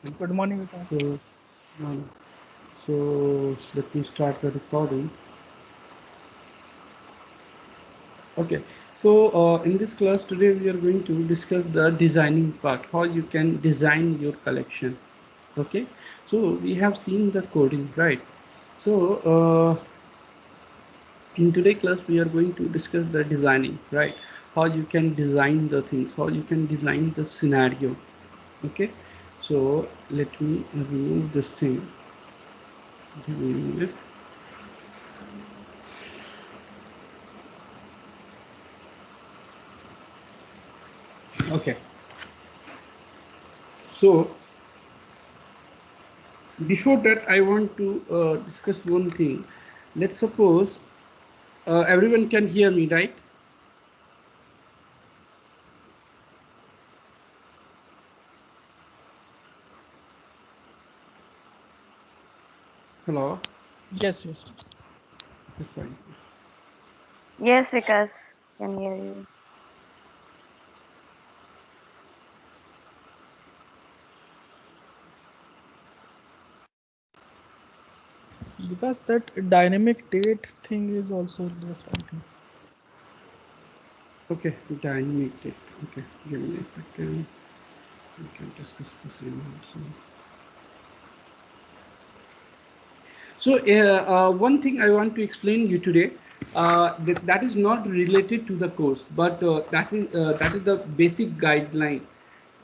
Good morning, Vikas. So, um, let me start the recording. Okay. In this class today we are going to discuss the designing part, how you can design your collection. Okay. So we have seen the coding, right? So in today's class we are going to discuss the designing, right? How you can design the things, how you can design the scenario. Okay. So let me remove this thing. Remove it. Okay. So before that I want to discuss one thing. Let's suppose everyone can hear me, right? Hello. Yes, yes. That's fine. Yes, Vikas, can hear you. Because that dynamic date thing is also just right now. Okay, dynamic date. Okay, give me a second. We can discuss the same also. One thing I want to explain you today, that is not related to the course, but that is the basic guideline,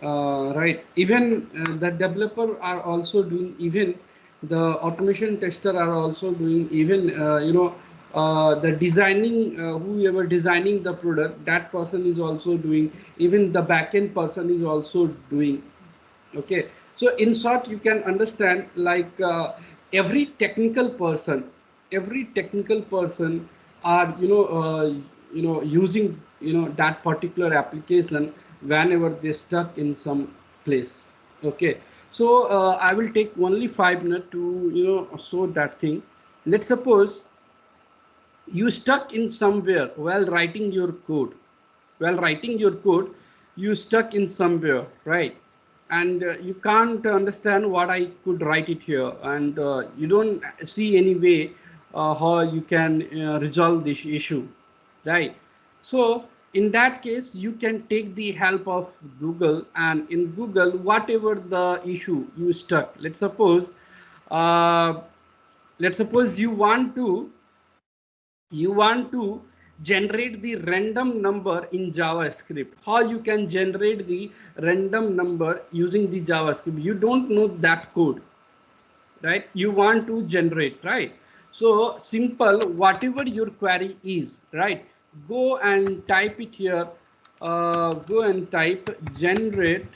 right? Even the developer are also doing, even the automation tester are also doing, even the designing, whoever designing the product, that person is also doing, even the backend person is also doing. Okay, so in short you can understand, like every technical person are using that particular application whenever they stuck in some place. Okay, so I will take only 5 minutes to show that thing. Let's suppose you stuck in somewhere while writing your code. You stuck in somewhere, right? And you can't understand what I could write it here, and you don't see any way how you can resolve this issue, right? So in that case you can take the help of Google, and in Google whatever the issue you stuck, uh, let's suppose you want to generate the random number in JavaScript. How you can generate the random number using the JavaScript? You don't know that code, right? You want to generate, right? So simple, whatever your query is, right? Go and type it here. Go and type generate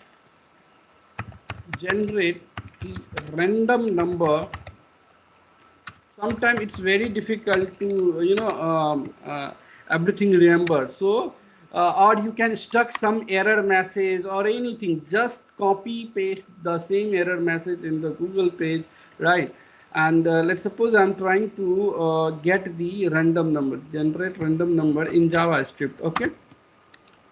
the random number. Sometimes it's very difficult to everything remember. So or you can stuck some error message or anything, just copy paste the same error message in the Google page, right? And let's suppose I'm trying to get the random number, generate random number in JavaScript. Okay,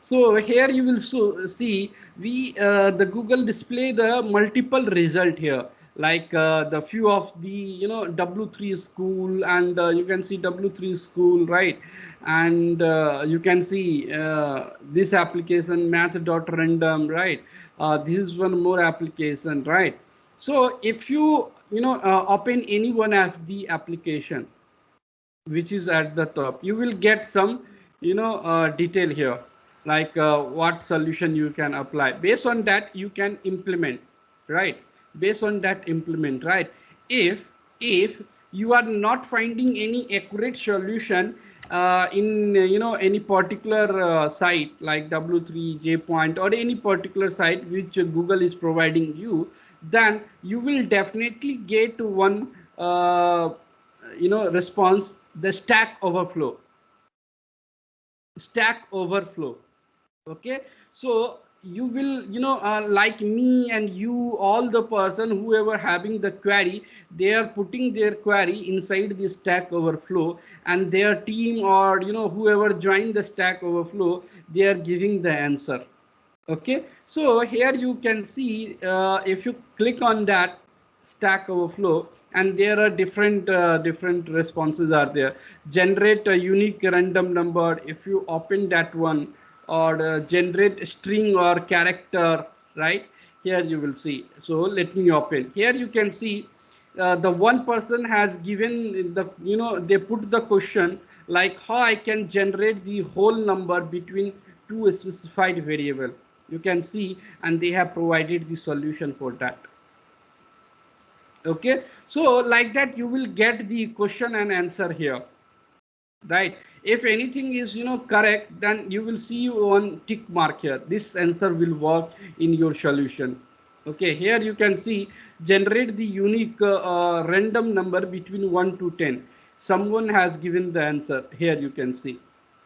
so here you will see we the Google display the multiple result here, like the few of the W3 school, and you can see W3 school, right? And you can see this application math.random, right? This is one more application, right? So if you open any one of the application which is at the top, you will get some detail here, like what solution you can apply. Based on that you can implement, right? Based on that implement, right? If you are not finding any accurate solution in any particular site like W3 JPoint or any particular site which Google is providing you, then you will definitely get one response, the stack overflow. Okay, so you will like me and you, all the person whoever having the query, they are putting their query inside the stack overflow, and their team or whoever joined the stack overflow, they are giving the answer. Okay, so here you can see if you click on that Stack Overflow, and there are different responses are there. Generate a unique random number if you open that one, or generate string or character, right? Here you will see. So let me open. Here you can see the one person has given the, they put the question like how I can generate the whole number between two specified variable. You can see, and they have provided the solution for that. Okay, so like that you will get the question and answer here, right? If anything is correct, then you will see one tick mark here. This answer will work in your solution. Okay, here you can see generate the unique random number between 1 to 10. Someone has given the answer. Here you can see,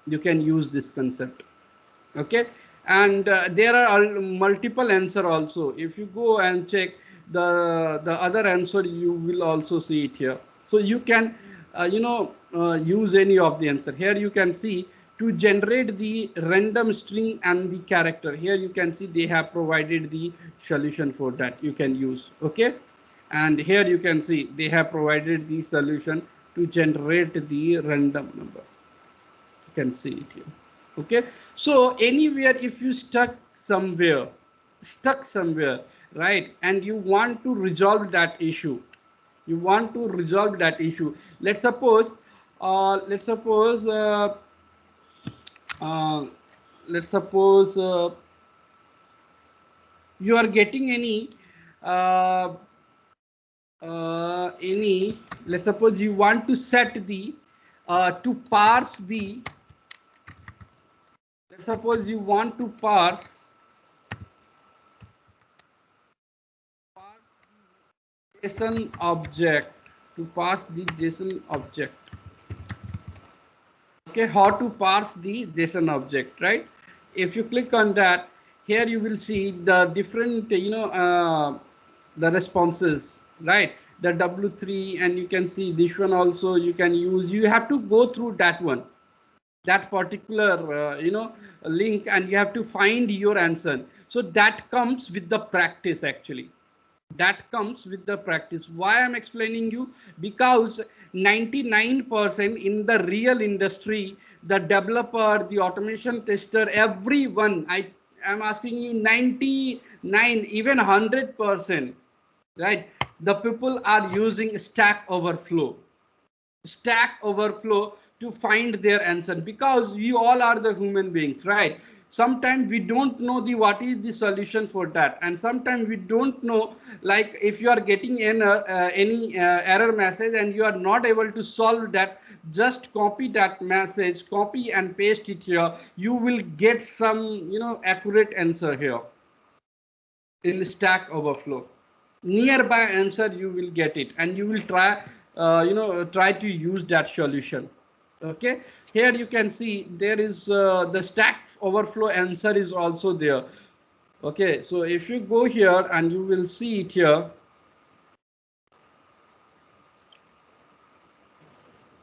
you can use this concept. Okay, and there are multiple answer also. If you go and check the other answer, you will also see it here. So you can use any of the answer. Here you can see to generate the random string and the character. Here you can see they have provided the solution for that, you can use. Okay, and here you can see they have provided the solution to generate the random number. You can see it here. Okay, so anywhere if you stuck somewhere, right, and you want to resolve that issue, let's suppose uh, let's suppose uh, uh, let's suppose you are getting uh, any, let's suppose you want to set the to parse the, let's suppose you want to parse JSON object, to parse the JSON object. Okay, how to parse the JSON object, right? If you click on that, here you will see the different the responses, right? The W3, and you can see this one also you can use. You have to go through that one, that particular link, and you have to find your answer. So that comes with the practice. Actually, that comes with the practice. Why I'm explaining you? Because 99% in the real industry, the developer, the automation tester, everyone, I am asking you, 99, even 100%, right, the people are using Stack Overflow to find their answer, because we all are the human beings, right? Sometimes we don't know the what is the solution for that, and sometimes we don't know, like if you are getting any error message and you are not able to solve that, just copy that message, copy and paste it here. You will get some accurate answer here in Stack Overflow. Nearby answer you will get it, and you will try to use that solution. Okay, here you can see there is the Stack Overflow answer is also there. Okay, so if you go here and you will see it here.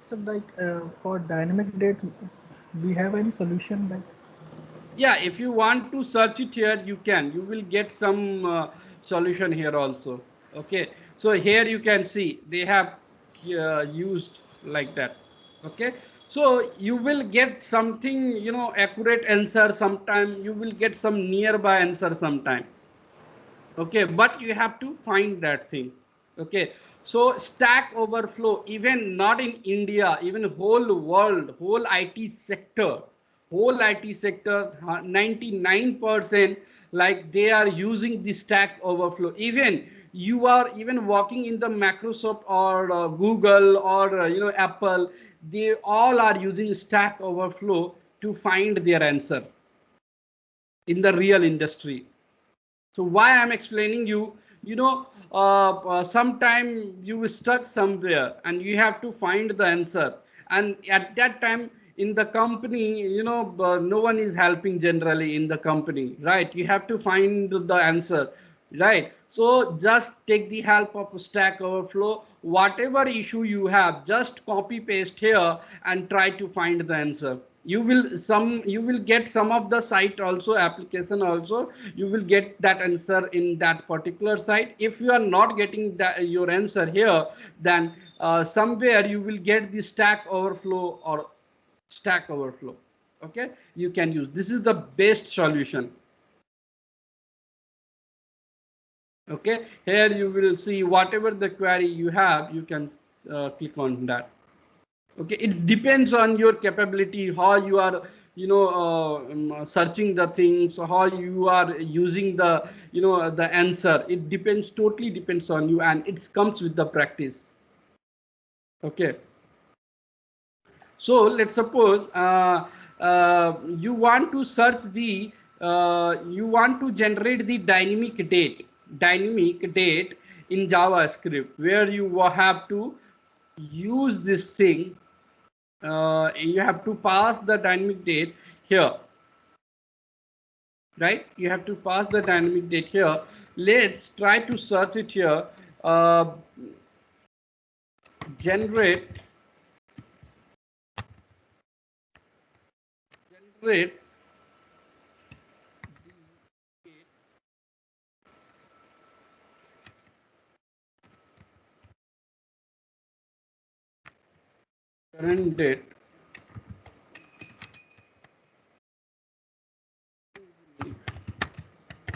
So like for dynamic date, we have any solution like? Yeah, if you want to search it here, you will get some solution here also. Okay, so here you can see they have used like that. Okay, so you will get something accurate answer sometime, you will get some nearby answer sometime. Okay, but you have to find that thing. Okay, so Stack Overflow, even not in India, even whole world, whole IT sector, 99%, like they are using the Stack Overflow. Even you are even working in the Microsoft or Google or Apple, they all are using Stack Overflow to find their answer in the real industry. So why I'm explaining you, sometime you stuck somewhere and you have to find the answer, and at that time in the company, no one is helping generally in the company, right? You have to find the answer, right? So just take the help of Stack Overflow. Whatever issue you have, just copy paste here and try to find the answer. you will get some of the site also, application also, you will get that answer in that particular site. If you are not getting that your answer here, then somewhere you will get the Stack Overflow or Stack Overflow. Okay, you can use, this is the best solution. Okay, here you will see whatever the query you have, you can click on that. Okay, it depends on your capability, how you are, searching the things, how you are using the, the answer. It depends, totally depends on you, and it comes with the practice. Okay, so let's suppose you want to search the you want to generate the dynamic date in JavaScript, where you have to use this thing. You have to pass the dynamic date here, right? You have to pass the dynamic date here. Let's try to search it here. uh, generate generate current date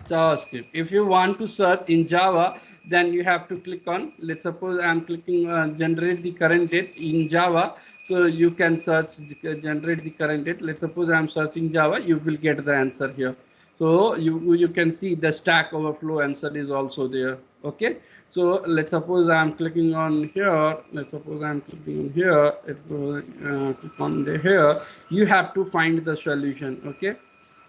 JavaScript. If you want to search in Java, then you have to click on, let's suppose I'm clicking generate the current date in Java. So you can search generate the current date. Let's suppose I'm searching Java, you will get the answer here. So you can see the Stack Overflow answer is also there. Okay, so let's suppose I'm clicking on here. Let's suppose I'm clicking on here. Click on the here. You have to find the solution. Okay,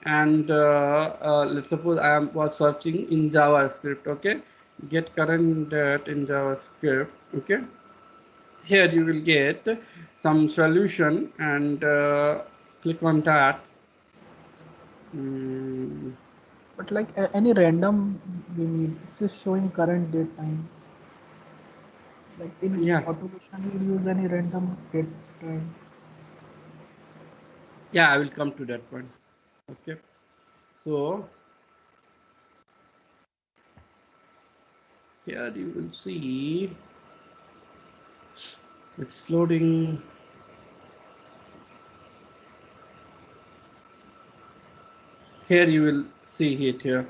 and let's suppose I was searching in JavaScript. Okay, get current date in JavaScript. Okay, here you will get some solution, and click on that. But like any random we need, it's just showing current date time. Like in Yeah, automation, you will use any random date time. yeah, I will come to that point. Okay, so here you will see it's loading. Here you will see it here.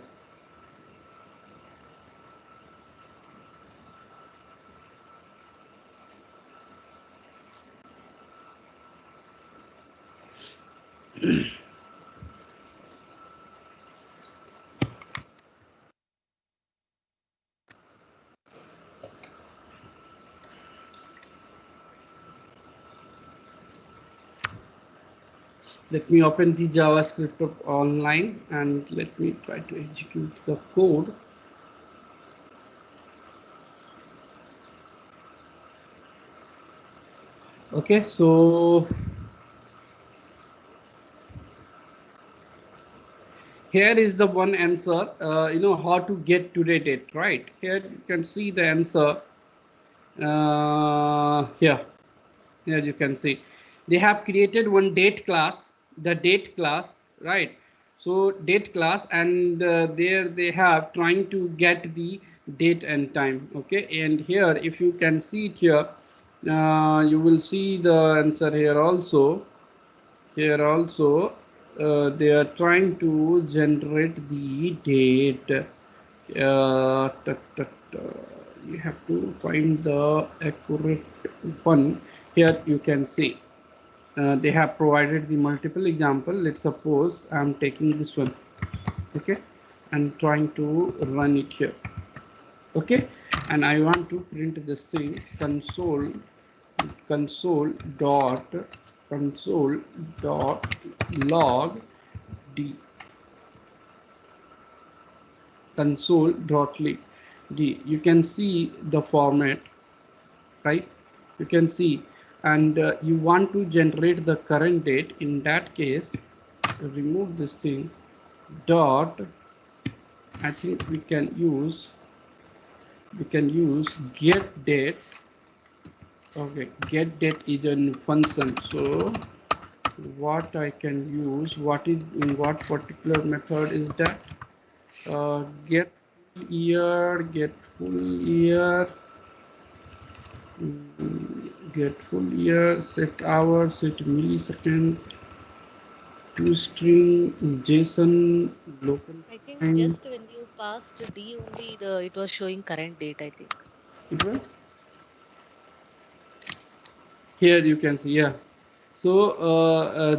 Let me open the JavaScript online, and let me try to execute the code. Okay, so here is the one answer, how to get today date, right? Here you can see the answer. Here you can see they have created one date class, the date class, right? So date class, and there they have trying to get the date and time. Okay, and here if you can see it here, you will see the answer here also. Here also they are trying to generate the date. You have to find the accurate one. Here you can see they have provided the multiple example. Let's suppose I'm taking this one. Okay, and trying to run it here. Okay, and I want to print this thing, console dot log console.log. You can see the format, right? You can see, and you want to generate the current date. In that case, remove this thing. Dot, I think we can use get date. Okay, get date is a function. So what I can use, what particular method is that? Get year, get full year, get full year, set hour, set millisecond, to string JSON local I think time. just when you passed D only, it was showing current date, I think. It was here, you can see, yeah. So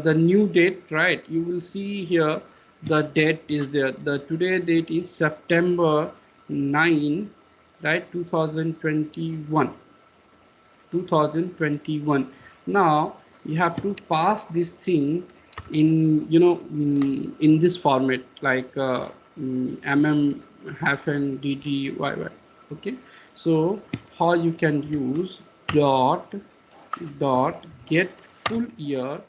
the new date, right? You will see here the date is there. The today date is September 9, right? 2021. 2021. Now you have to pass this thing in, in this format, like hyphen ddyy. Okay, so how you can use dot get full year,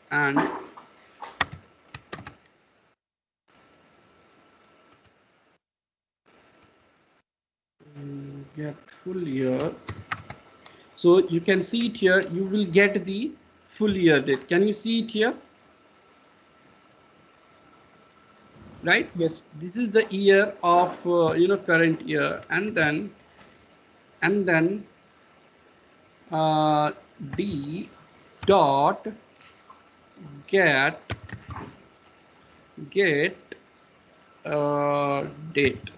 and get full year. So you can see it here, you will get the full year date. Can you see it here? Right, Yes. this is the year of current year, and then uh, d dot get get date.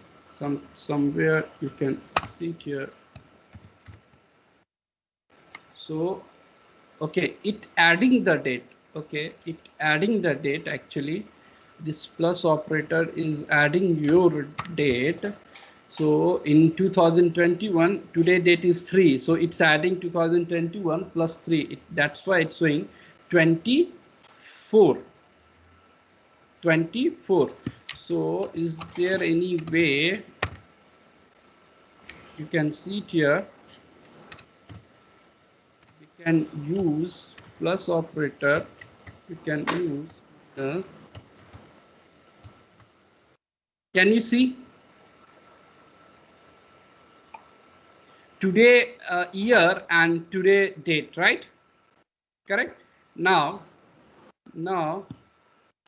Somewhere you can see it here. So okay, it adding the date. Okay, it adding the date. Actually, this plus operator is adding your date. So in 2021, today date is 3, so it's adding 2021 plus 3. That's why it's showing 24. 24. So is there any way you can see it here? We can use plus operator. You can use minus. Can you see? Today year and today date, right? Correct. Now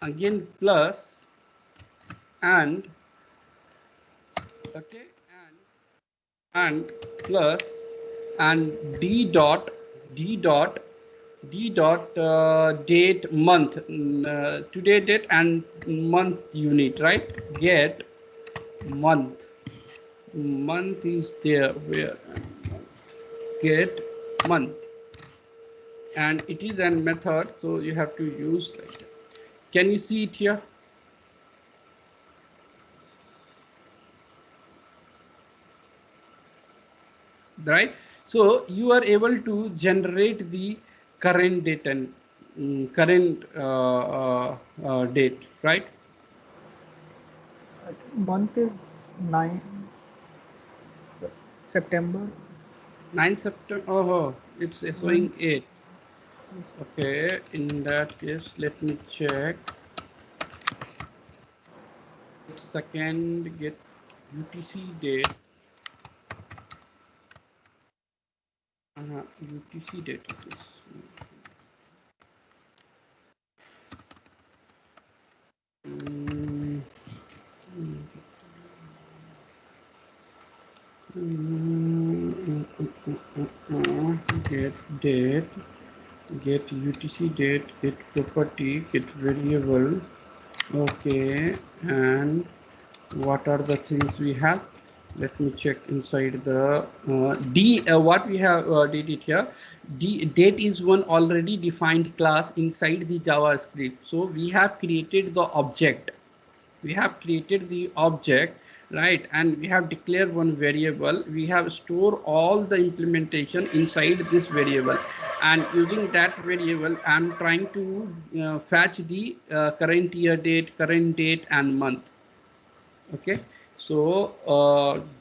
again plus, and okay, and plus, and d dot date month, today date and month you need, right? Get month. Month is there, where get month, and it is a method, so you have to use like that. Can you see it here? Right, so you are able to generate the current date and current date, right? I think month is 9 September. 9 September. Oh, it's showing 1. 8. Yes. Okay, in that case, let me check. Second, get UTC date. UTC date it is. Mm, get date, get UTC date, get property, get variable. Okay, and what are the things we have? Let me check inside the d what we have did it here. Date is one already defined class inside the JavaScript, so we have created the object. Right, and we have declared one variable. We have stored all the implementation inside this variable, and using that variable I'm trying to fetch the current year date, current date and month. Okay, so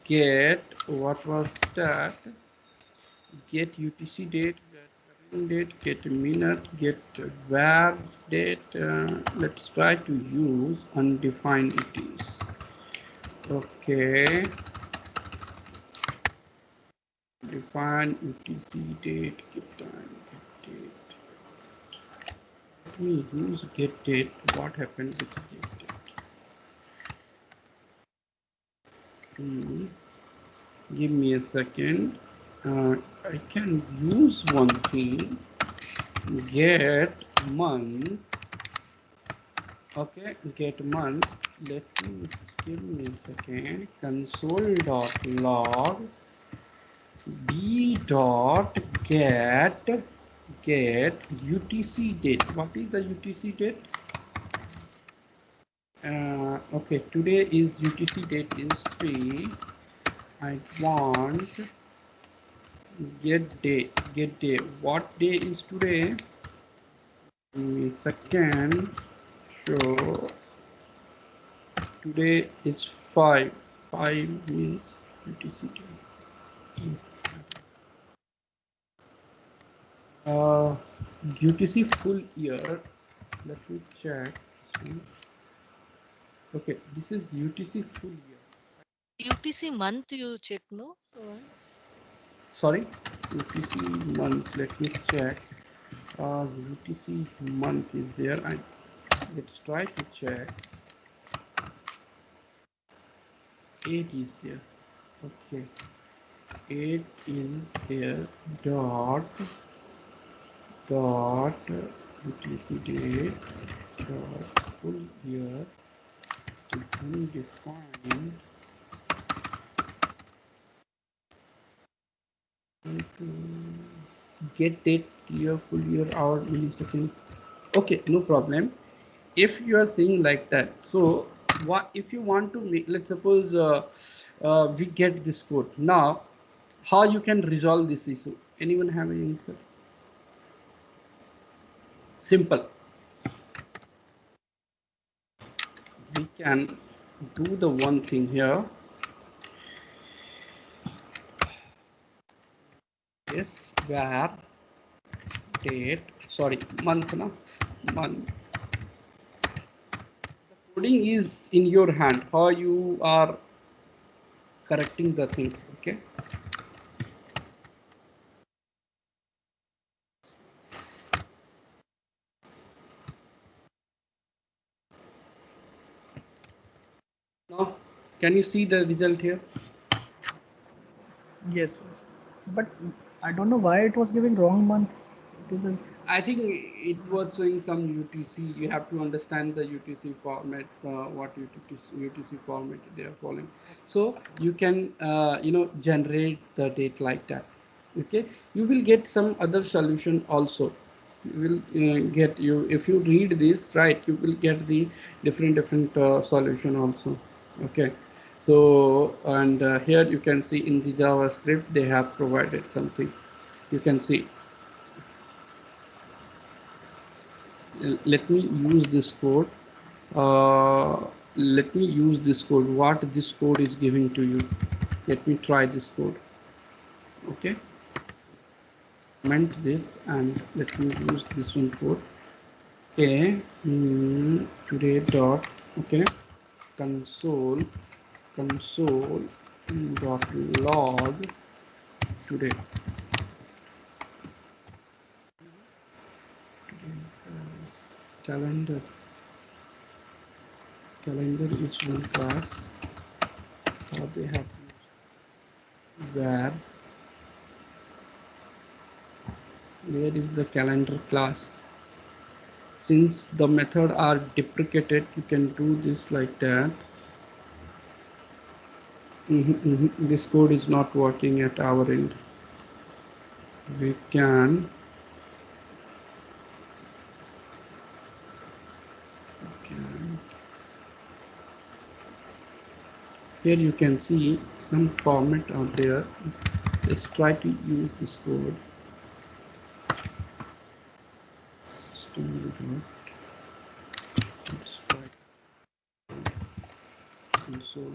get, what was that? Get UTC date, get current date, get minute, get var date. Let's try to use undefined UTs. Okay, define UTC date, get time, get date. me use get date. What happened with get date? Give me a second. I can use one thing. Get month. Okay, get month. Let me give me a second. Console.log d dot get UTC date. What is the UTC date? Okay, today is UTC date is 3. I want get day. What day is today? Give me a second. So today is 5. 5 means UTC day. UTC full year. Let me check this one. Okay, this is UTC full year. UTC month you check, no? Once. Sorry, UTC month. Let me check. UTC month is there. Let's try to check. 8 is there. Okay, 8 is there. Dot UTC date dot full year defined get date clear full year hour millisecond. Okay, no problem. If you are saying like that, so what if you want to make, let's suppose we get this code now, how you can resolve this issue? Anyone have any answer? Simple. We can do the one thing here. Yes, where date, sorry, month, na? Month. The coding is in your hand, how you are correcting the things, okay? Now, can you see the result here? Yes, yes. But I don't know why it was giving wrong month. It is a I think it was showing some UTC. You have to understand the UTC format, what UTC format they are following. So you can, generate the date like that. Okay, you will get some other solution also. You will get you if you read this right, you will get the different solution also. Okay, so and here you can see in the JavaScript they have provided something. You can see. Let me use this code. Let me use this code. What this code is giving to you? Let me try this code. Okay, comment this and let me use this one code. Okay, today dot, okay, console dot log today. Calendar is one class. How they have used where is the calendar class? Since the method are deprecated, you can do this like that. This code is not working at our end. We can here you can see some format out there. Let's try to use this code. Let's try console.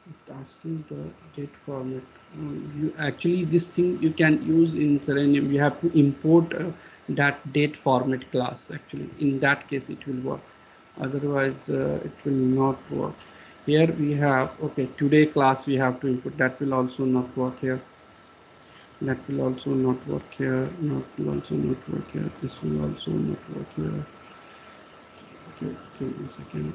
It's asking the date format. You actually this thing you can use in Selenium. You have to import that date format class. Actually, in that case, it will work. Otherwise, it will not work. Here we have, okay, today class we have to input. That will also not work here. That will also not work here. Not will also not work here. This will also not work here. Okay, give me a second.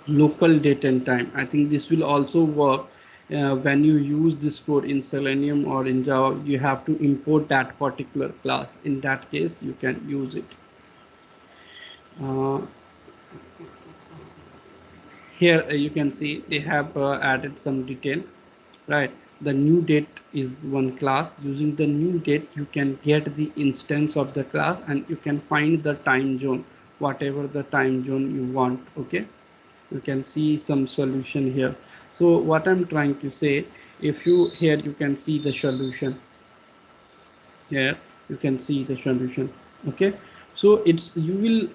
Local date and time. I think this will also work when you use this code in Selenium or in Java. You have to import that particular class. In that case, you can use it. Uh, Here you can see they have added some detail, right? The new date is one class. Using the new date, you can get the instance of the class and you can find the time zone, whatever the time zone you want. Okay, you can see some solution here. So what I'm trying to say, if you here you can see the solution. Here you can see the solution. Okay, so it's you will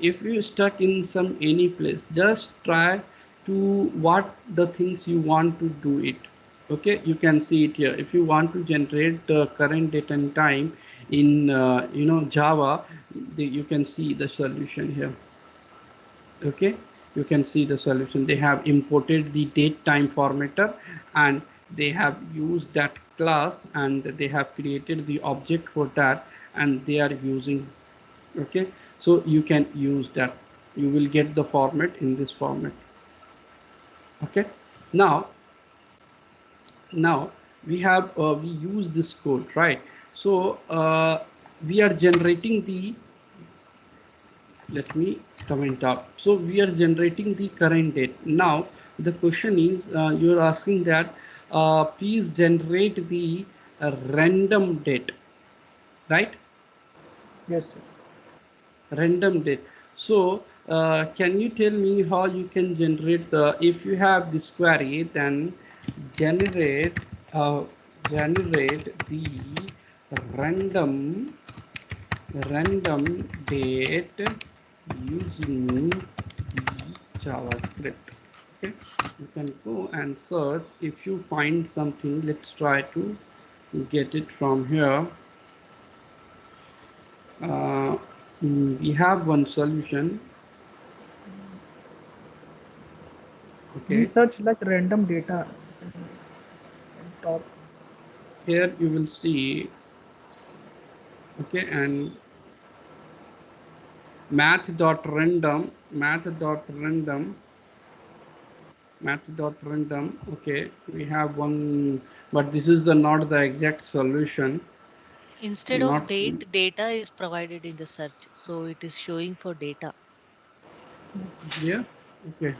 if you stuck in some any place, just try to what the things you want to do it. Okay, you can see it here. If you want to generate the current date and time in Java, you can see the solution here. Okay, you can see the solution. They have imported the date time formatter and they have used that class and they have created the object for that and they are using. Okay, so you can use that. You will get the format in this format. Okay, now we have we use this code, right? So we are generating the, let me comment up. So we are generating the current date. Now the question is you're asking that please generate the random date, right? Yes, yes. Random date. So can you tell me how you can generate the, if you have this query, then generate uh, generate the random random date using the JavaScript. Okay, you can go and search. If you find something, let's try to get it from here. uh, we have one solution. We Okay, search like random data on top. here you will see. Okay, and math.random. Okay, we have one, but this is not the exact solution. Instead of Not date, data is provided in the search. So it is showing for data. here. Okay,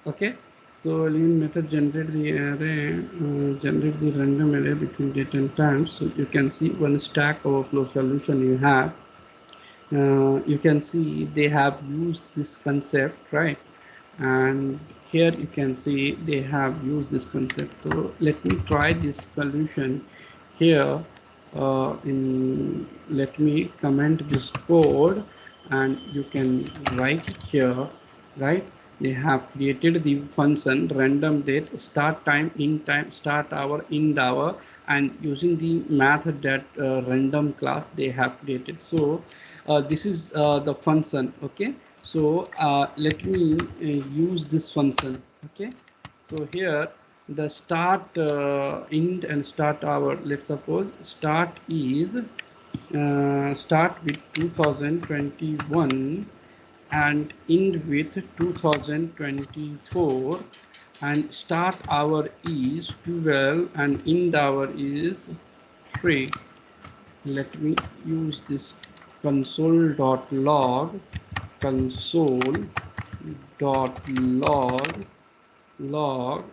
okay. So Lean method generate the array, generate the random array between date and time. So you can see one Stack Overflow solution you have. You can see they have used this concept, right? And here you can see they have used this concept. So let me try this solution here. Let me comment this code and you can write it here, right? They have created the function random date, start time, in time, start hour, end hour, and using the method that random class they have created. So this is the function. Okay, so let me use this function. Okay, so here the start end and start hour, let's suppose start is start with 2021 and end with 2024, and start hour is 12 and end hour is 3. Let me use this console.log console.log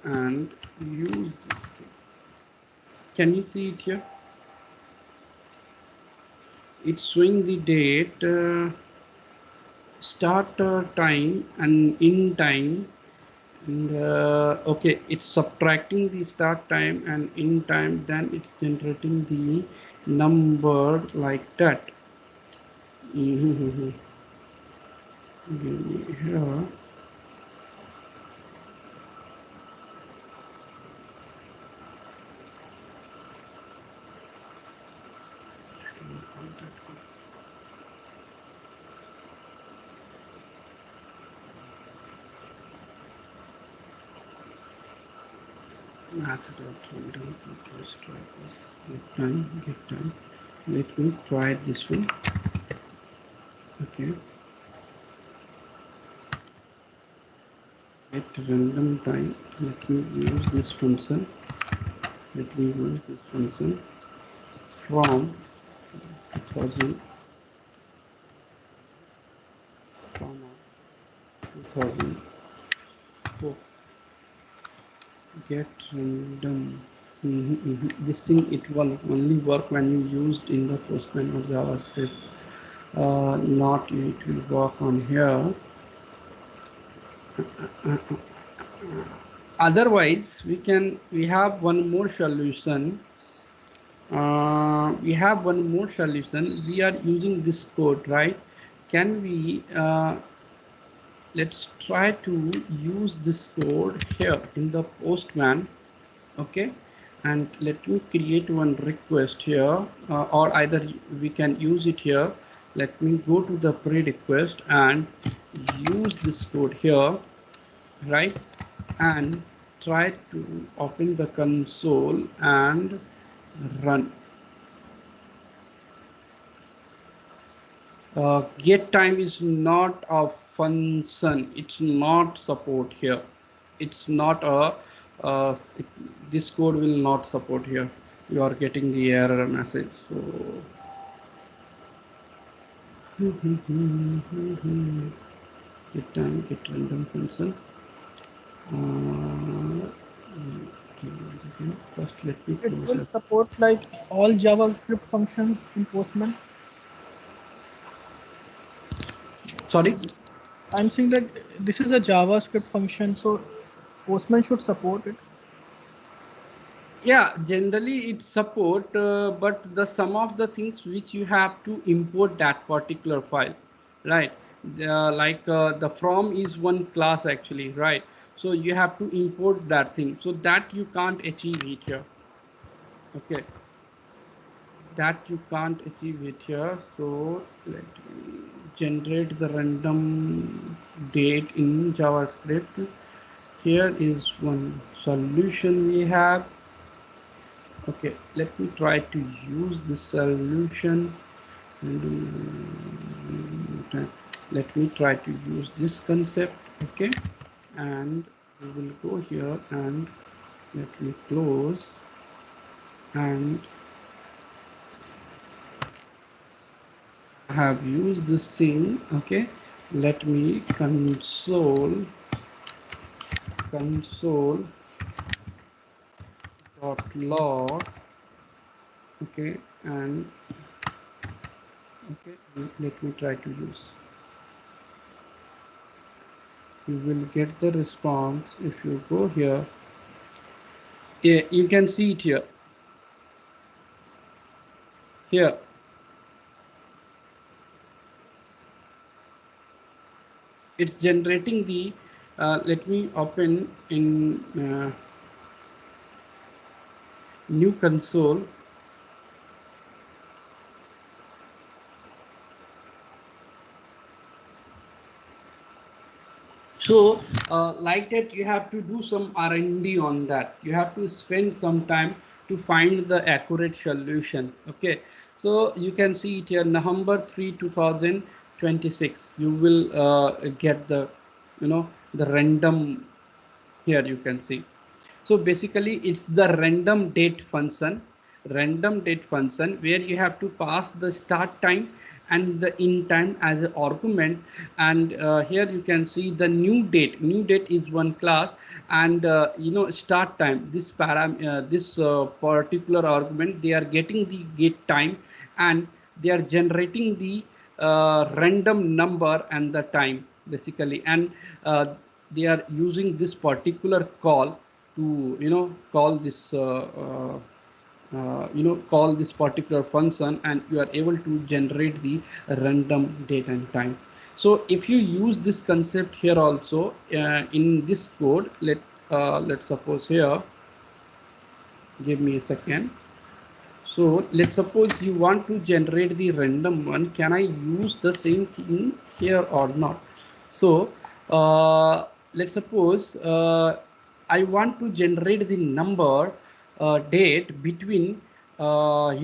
and use this thing. Can you see it here? It's showing the date, start time and in time, and okay, it's subtracting the start time and in time, then it's generating the number like that. Give me here. math.random equals try this. Get time. Let me try this one. Okay. Get random time. Let me use this function. Let me use this function from 2000 from 2004. Get random. This thing, it will only work when you used in the Postman or JavaScript. Not it will work on here. Otherwise, we have one more solution. We have one more solution. We are using this code, right? Can we let's try to use this code here in the Postman. Okay, and let me create one request here, or either we can use it here. Let me go to the pre-request and use this code here, right? And try to open the console and run. Get time is not a function. It's not support here. It's not a this code will not support here. You are getting the error message. So get time, get random function. First, let me It close will it. support like all JavaScript functions in Postman. Sorry. I'm saying that this is a JavaScript function, so Postman should support it. Yeah, generally it support, but the some of the things which you have to import that particular file, right? Like the from is one class actually, right? So you have to import that thing, so that you can't achieve it here. Okay, that you can't achieve it here. So let me generate the random date in JavaScript. Here is one solution we have. Okay, let me try to use the solution, and let me try to use this concept. Okay, and we will go here and let me close, and I have used this thing. Okay, let me console dot log. Okay, and okay, let me try to use. You will get the response if you go here. Yeah, you can see it here. Here, it's generating the. Let me open in new console. So like that, you have to do some R&D on that. You have to spend some time to find the accurate solution. Okay, so you can see it here, November 3 2026. You will get the, you know, the random. Here you can see. So basically it's the random date function where you have to pass the start time and the end time as an argument. And here you can see the new date is one class, and you know, start time, this particular argument, they are getting the get time, and they are generating the random number and the time basically. And they are using this particular call to, you know, call this call this particular function, and you are able to generate the random date and time. So if you use this concept here also in this code, let's suppose here, give me a second. So let's suppose you want to generate the random one. Can I use the same thing here or not? So let's suppose I want to generate the number date between 1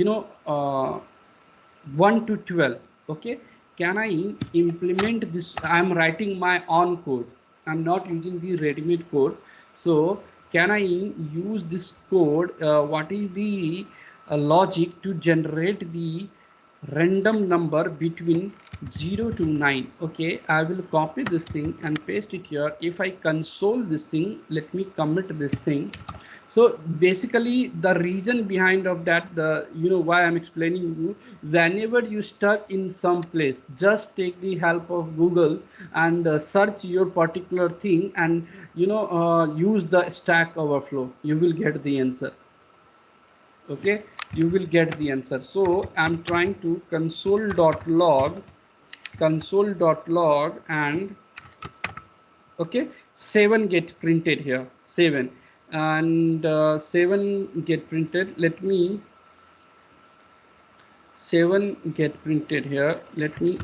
to 12. Okay, can I implement this? I'm writing my own code. I'm not using the ready-made code. So can I use this code? What is the logic to generate the random number between 0 to 9? Okay, I will copy this thing and paste it here. If I console this thing, let me commit this thing. So basically the reason behind of that, the why I'm explaining you, whenever you stuck in some place, just take the help of Google and search your particular thing, and use the Stack Overflow, you will get the answer. Okay, you will get the answer. So I'm trying to console.log, and okay, 7 get printed here, 7, and 7 get printed. Let me 7 get printed here. Let me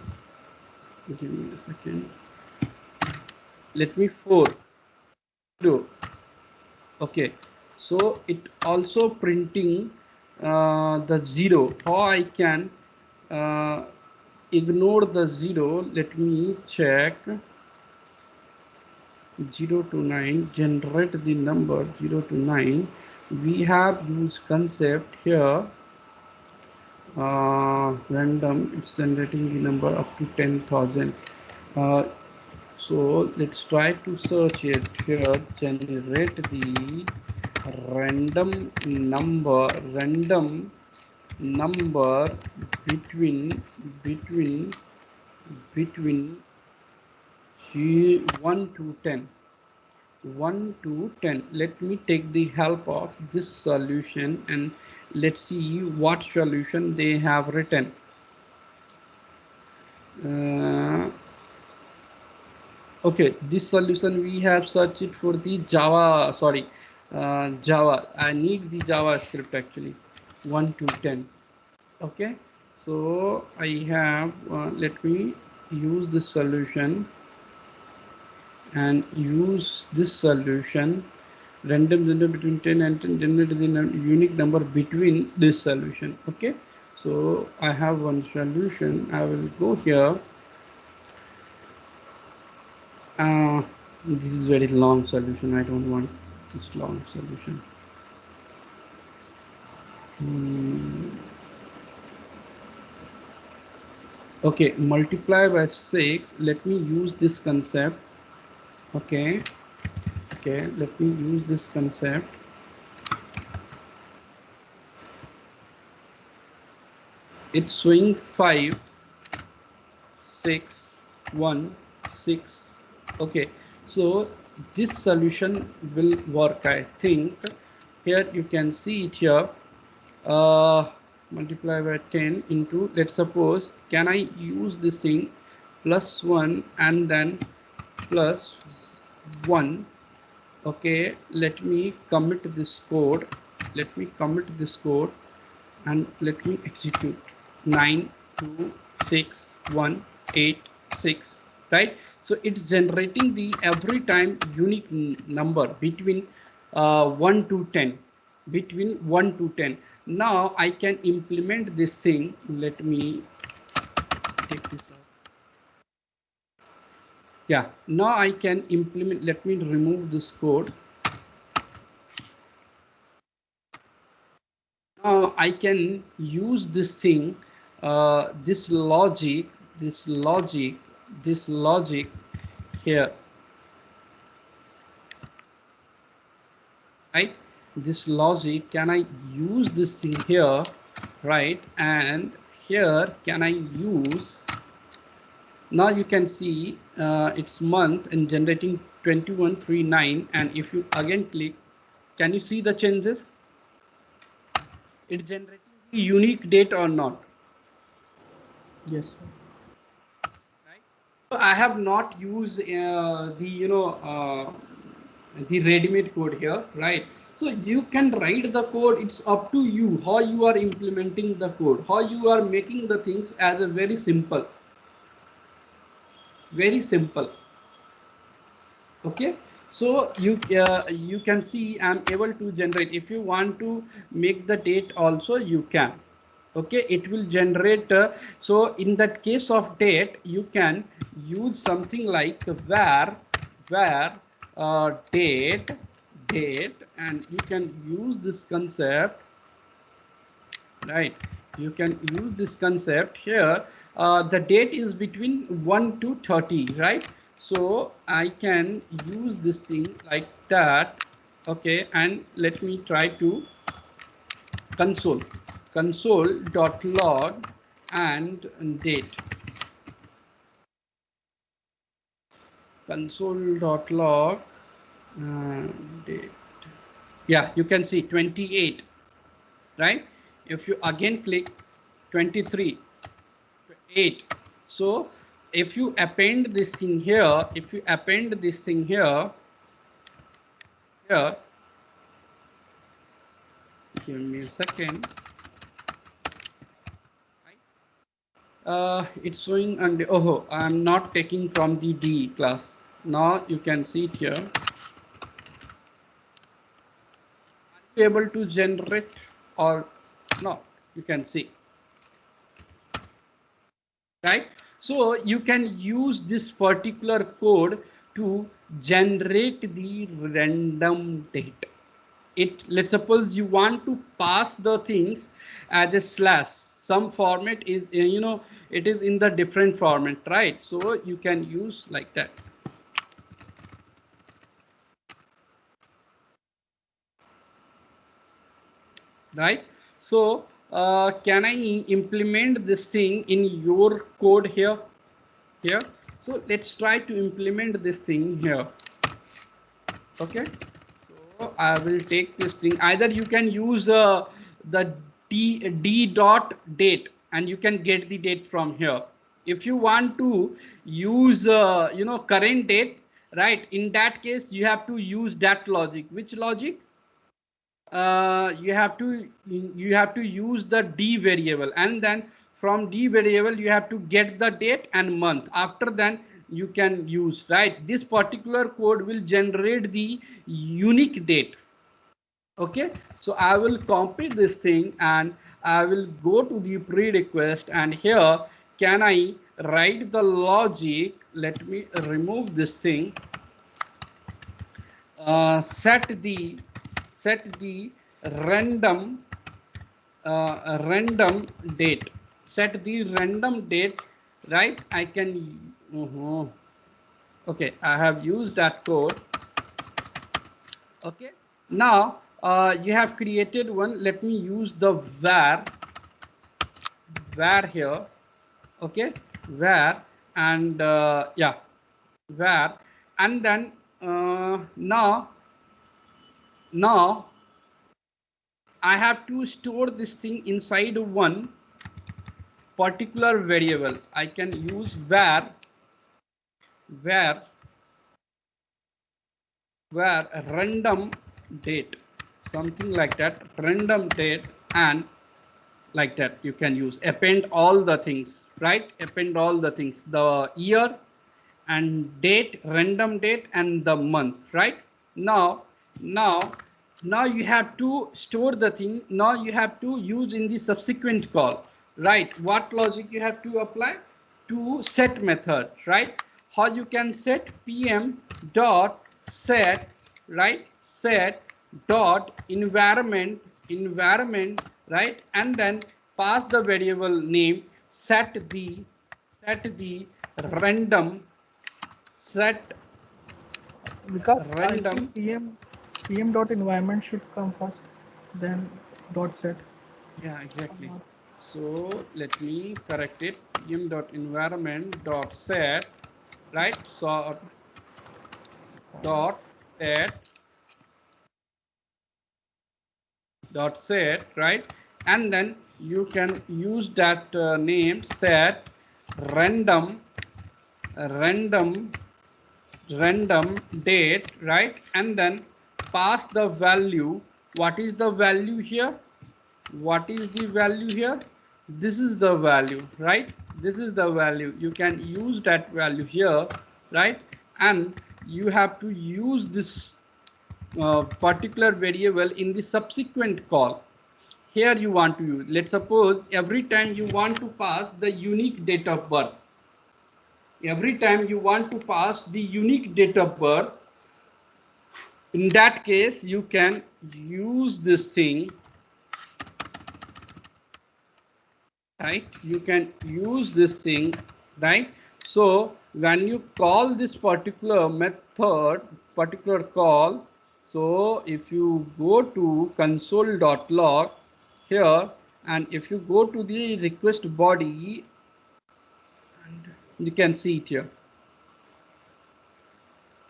give me a second. Let me 4 do. Okay, so it also printing the 0. How I can uh, ignore the 0? Let me check. 0 to 9, generate the number 0 to 9. We have used concept here, random, it's generating the number up to 10,000. So let's try to search it here, generate the random number between between between 1 to 10. 1 to 10. Let me take the help of this solution and let's see what solution they have written. Okay, this solution we have searched it for the Java, sorry, Java. I need the JavaScript actually. 1 to 10. Okay, so I have, let me use this solution and use this solution, random number between 10 and 10, generate the unique number between this solution. Okay, so I have one solution. I will go here. This is very long solution. I don't want this long solution. Okay, multiply by 6. Let me use this concept. Okay, let me use this concept. It's showing 5 6 1 6. Okay, so this solution will work, I think. Here you can see it here. Multiply by 10 into, let's suppose, can I use this thing +1 and then +1? Okay, let me commit this code. And let me execute. 9 2 6 1 8 6, right? So it's generating the every time unique number between 1 to 10, between 1 to 10. Now I can implement this thing. Let me take this out. Yeah, now I can implement. Let me remove this code. Now I can use this thing, this logic here, right? This logic, can I use this thing here, right? And here can I use, now you can see it's month and generating 2139, and if you again click, can you see the changes? It's generating the unique date or not? Yes. Right? So I have not used the ready-made code here, right? So you can write the code. It's up to you how you are implementing the code, how you are making the things as a very simple. Okay, So you can see I'm able to generate. If you want to make the date also, you can. Okay, it will generate. So in that case of date, you can use something like where date, and you can use this concept, right? You can use this concept here. The date is between 1 to 30, right? So I can use this thing like that. Okay, and let me try to console.log and date, console.log and date. Yeah, you can see 28, right? If you again click 23, 8. So if you append this thing here, here, give me a second. It's showing, and oh, I'm not taking from the D class. Now you can see it here. Are you able to generate or no? You can see, right? So you can use this particular code to generate the random date. It, let's suppose you want to pass the things as a slash, some format is it is in the different format, right? So you can use like that, right? So can I implement this thing in your code here? So let's try to implement this thing here. Okay, so I will take this thing. Either you can use the d dot date, and you can get the date from here. If you want to use current date, right? In that case, you have to use that logic. Which logic? You have to use the d variable, and then from d variable you have to get the date and month. After that you can use, right? This particular code will generate the unique date. Okay, so I will copy this thing and I will go to the prerequest, and here can I write the logic? Let me remove this thing. Set the random random date. Set the random date, right? I can okay, I have used that code. Okay, now you have created one. Let me use the var here. Okay, var, and yeah, var, and then now I have to store this thing inside one particular variable. I can use var random date, something like that, random date, and like that you can use append all the things, right? Append all the things, the year and date, random date, and the month, right? now now now you have to store the thing. Now you have to use in the subsequent call, right? What logic you have to apply? To set method, right? How you can set? pm dot set, right? Set dot environment, right? And then pass the variable name. Set the random, set Because I random. think PM dot environment should come first, then dot set. Yeah, Or exactly. not. So let me correct it. pm dot environment dot set, right? So dot set right? And then you can use that name, set random random random date, right? And then pass the value. What is the value here? What is the value here? This is the value, right? This is the value. You can use that value here, right? And you have to use this particular variable in the subsequent call. Here you want to use, let's suppose every time you want to pass the unique date of birth, every time you want to pass the unique date of birth, in that case you can use this thing, right? You can use this thing, right? So when you call this particular method, particular call, so if you go to console.log here, and if you go to the request body, and you can see it here,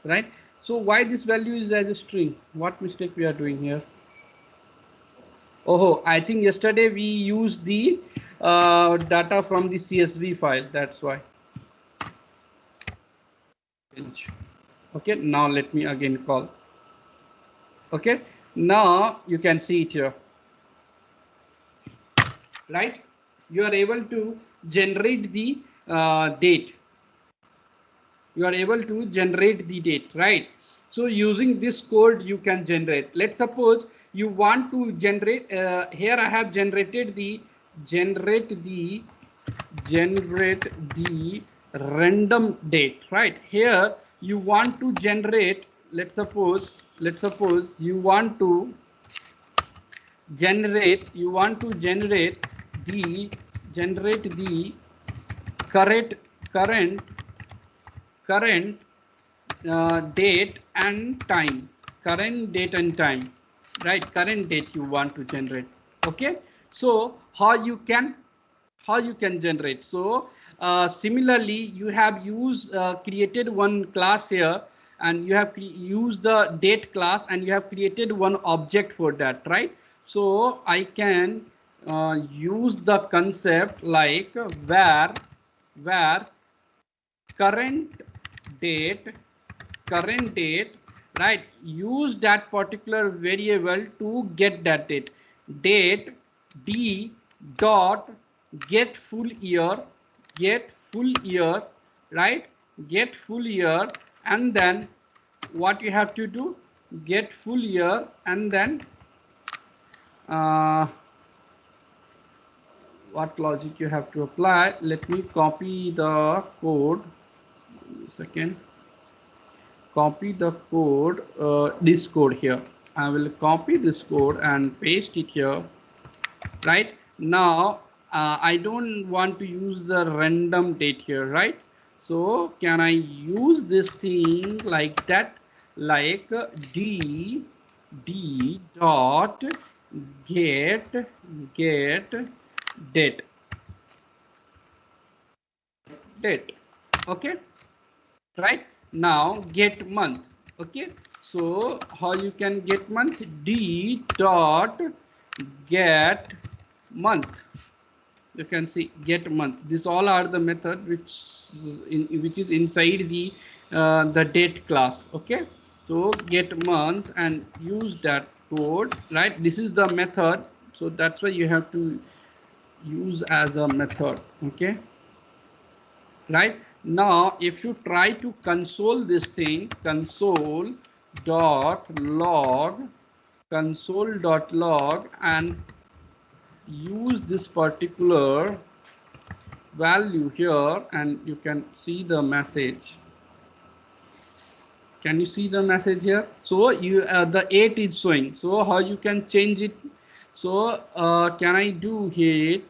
right? So why this value is as a string? What mistake we are doing here? Oh, I think yesterday we used the data from the CSV file. That's why. Okay, now let me again call. Okay, now you can see it here, right? You are able to generate the date. You are able to generate the date, right? So using this code you can generate. Let's suppose you want to generate, here I have generated the generate the random date, right? Here you want to generate, let's suppose you want to generate the current current current date and time, current date and time, right? Current date you want to generate. Okay, so how you can generate? So similarly you have used created one class here, and you have used the date class, and you have created one object for that, right? So I can use the concept like where current date, right? Use that particular variable to get that date d dot get full year, right? Get full year, and then what you have to do, get full year, and then uh, what logic you have to apply. Let me copy the code. Second, copy the code, this code here. I will copy this code and paste it here. Right now I don't want to use the random date here, right? So can I use this thing like that, like d dot get date, okay, right? Now get month. Okay, so how you can get month? D dot get month. You can see get month. These all are the method which is inside the date class. Okay, so get month and use that code, right? This is the method, so that's why you have to use as a method. Okay, right? Now if you try to console this thing, console.log and use this particular value here, and you can see the message. Can you see the message here? So you the 8 is showing. So how you can change it? So can I do it?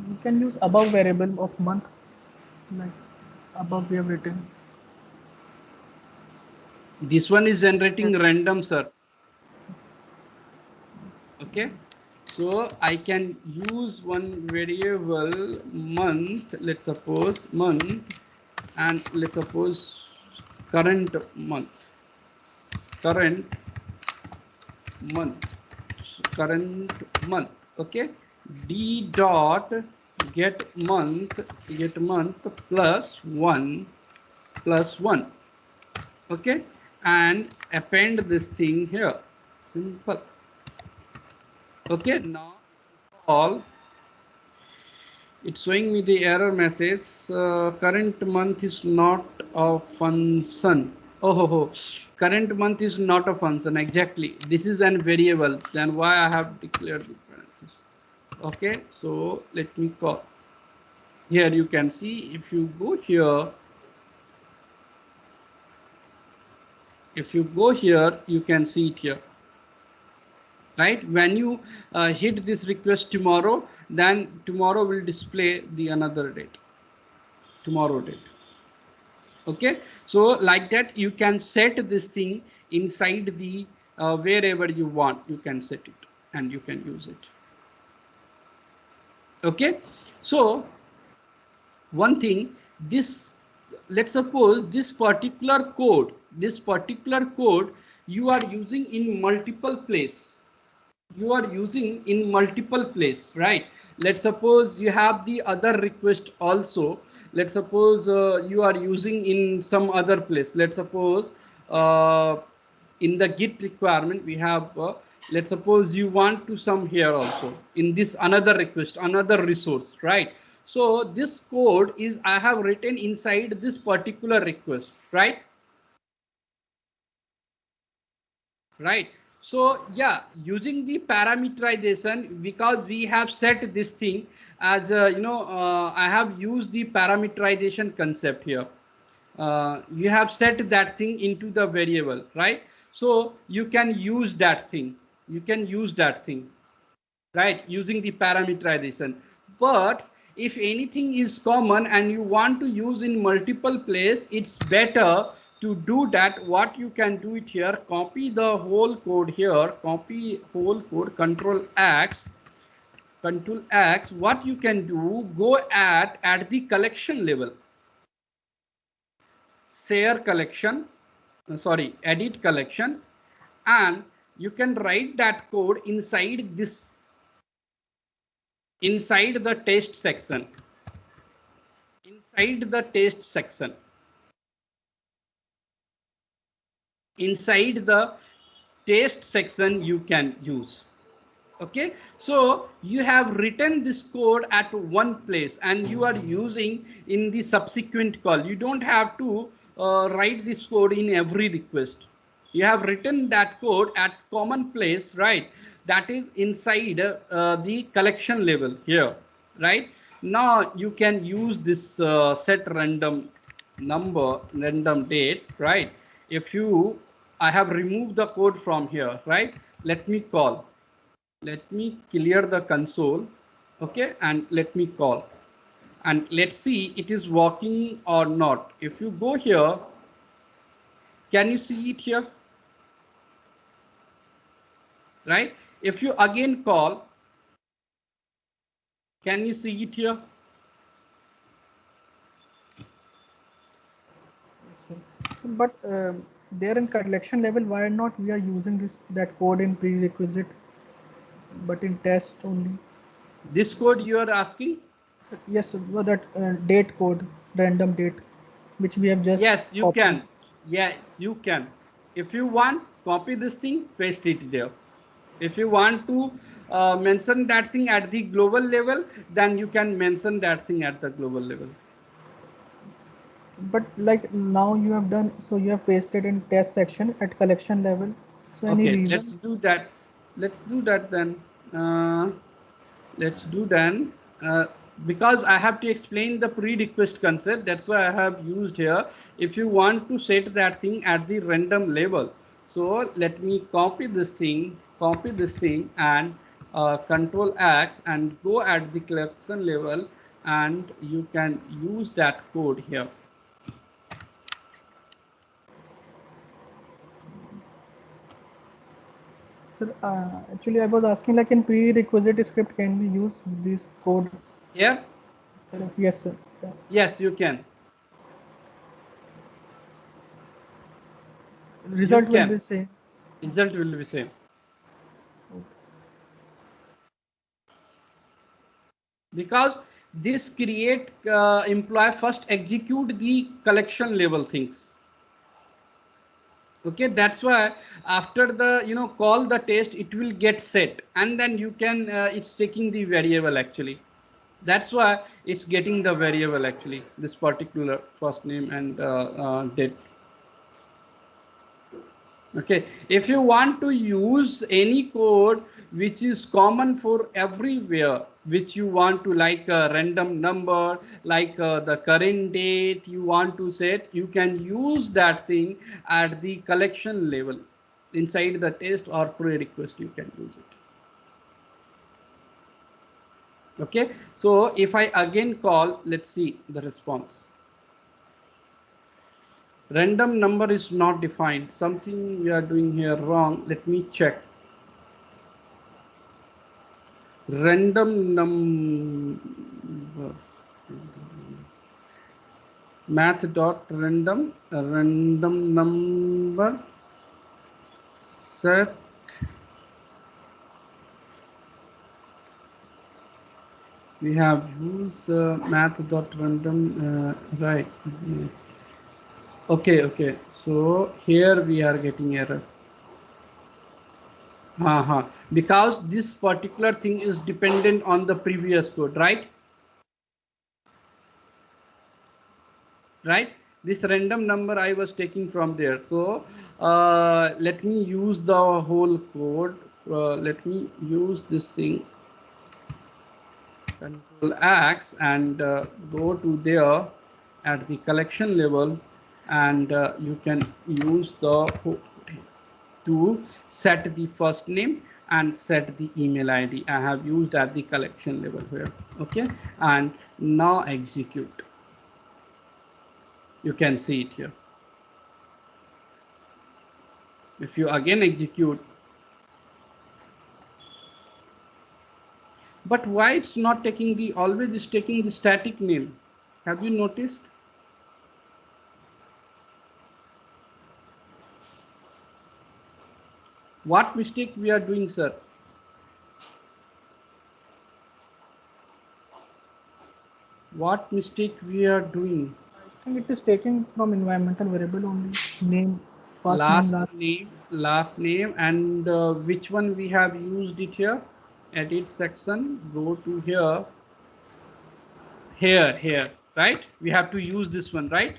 You can use above variable of month, like above we have written. This one is generating random, sir. Okay, so I can use one variable month, let's suppose month, and let's suppose current month, current month. Okay, d dot get month plus 1 plus 1. Okay, and append this thing here. Simple. Okay, now call It's showing me the error message. Current month is not a function. Current month is not a function. Exactly. This is an variable. Then why I have declared the parentheses? Okay. So let me call. Here you can see if you go here. If you go here, you can see it here. Right, when you hit this request tomorrow, then tomorrow will display the another date, tomorrow date. Okay, so like that you can set this thing inside the wherever you want, you can set it and you can use it. Okay, so one thing, this, let's suppose this particular code you are using in multiple place, right? Let's suppose you have the other request also. Let's suppose you are using in some other place. Let's suppose in the git requirement we have let's suppose you want to some here also in this another request, another resource, right? So this code is I have written inside this particular request, right? Right, so yeah, using the parameterization, because we have set this thing as I have used the parameterization concept here. You have set that thing into the variable, right? So you can use that thing, right, using the parameterization. But if anything is common and you want to use in multiple place, it's better to do that. What you can do it here, copy the whole code here, copy whole code, control X. What you can do, go at the collection level, share collection, edit collection, and you can write that code inside this, inside the test section, inside the test section, inside the test section you can use. Okay, so you have written this code at one place and you are using in the subsequent call. You don't have to write this code in every request. You have written that code at common place, right? That is inside the collection level here, right? Now you can use this set random number, random date, right? If you, I have removed the code from here, right? Let me call. Let me clear the console, okay, and let me call, and let's see it is working or not. If you go here, can you see it here? Right, if you again call, can you see it here? But there in collection level, why not we are using that code in prerequisite, but in test only? This code you are asking? Yes, well, that date code, random date, which we have just Yes, you copied. can. Yes, you can. If you want, copy this thing, paste it there. If you want to mention that thing at the global level, then you can mention that thing at the global level. But like now you have done, so you have pasted in test section at collection level. So any Okay, reason? let's do that. Let's do that then. Let's do then. Because I have to explain the pre-request concept, that's why I have used here. If you want to set that thing at the random level, so let me copy this thing, and control X and go at the collection level, and you can use that code here. So actually I was asking, like in prerequisite script, can we use this code? Here? Yes, sir. Yeah. Yes, you can. Result will be same. Result will be same. Because this create employee first execute the collection level things. Okay, that's why after the call the test, it will get set, and then you can it's taking the variable actually. That's why it's getting the variable actually, this particular first name and date. Okay, if you want to use any code which is common for everywhere, which you want to, like a random number, like the current date you want to set, you can use that thing at the collection level. Inside the test or pre-request you can use it. Okay, so if I again call, let's see the response. Random number is not defined. Something we are doing here wrong. Let me check. Random number. Math dot random number set we have used math dot random right. Okay, so here we are getting error. Because this particular thing is dependent on the previous code, right? This random number I was taking from there. So let me use the whole code. Let me use this thing, Control X, and go to there at the collection level, and you can use the to set the first name and set the email ID. I have used at the collection level here. Okay, and now execute. You can see it here. If you again execute, but why it's not taking the, always is taking the static name? Have you noticed? What mistake we are doing, sir? What mistake we are doing? I think it is taking from environmental variable only name, first name, last name, and which one we have used it here? Edit section, go to here, right? We have to use this one, right?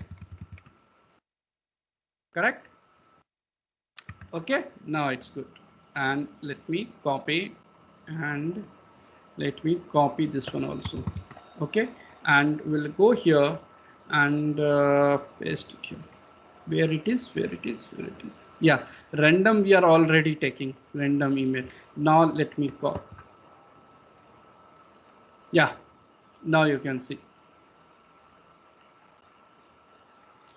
Correct? Okay, now it's good. And let me copy, and let me copy this one also. Okay, and we'll go here and paste it here. Where it is. Yeah, random we are already taking, random email. Now let me call. Yeah, now you can see.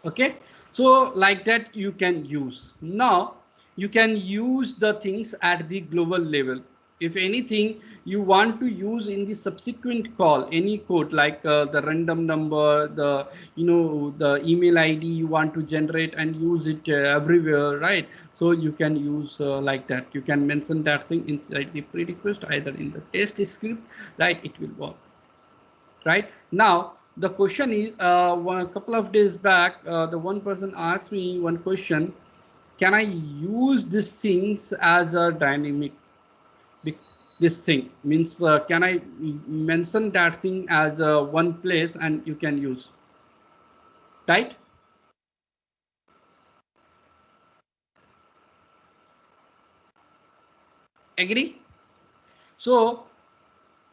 Okay, so like that you can use. Now you can use the things at the global level. If anything you want to use in the subsequent call, any code like the random number, the the email ID you want to generate and use it everywhere, right? So you can use like that. You can mention that thing inside the pre-request, either in the test script, right? It will work. Right now the question is, a couple of days back the one person asked me one question: can I use these things as a dynamic? This thing means can I mention that thing as one place and you can use, right? Agree? So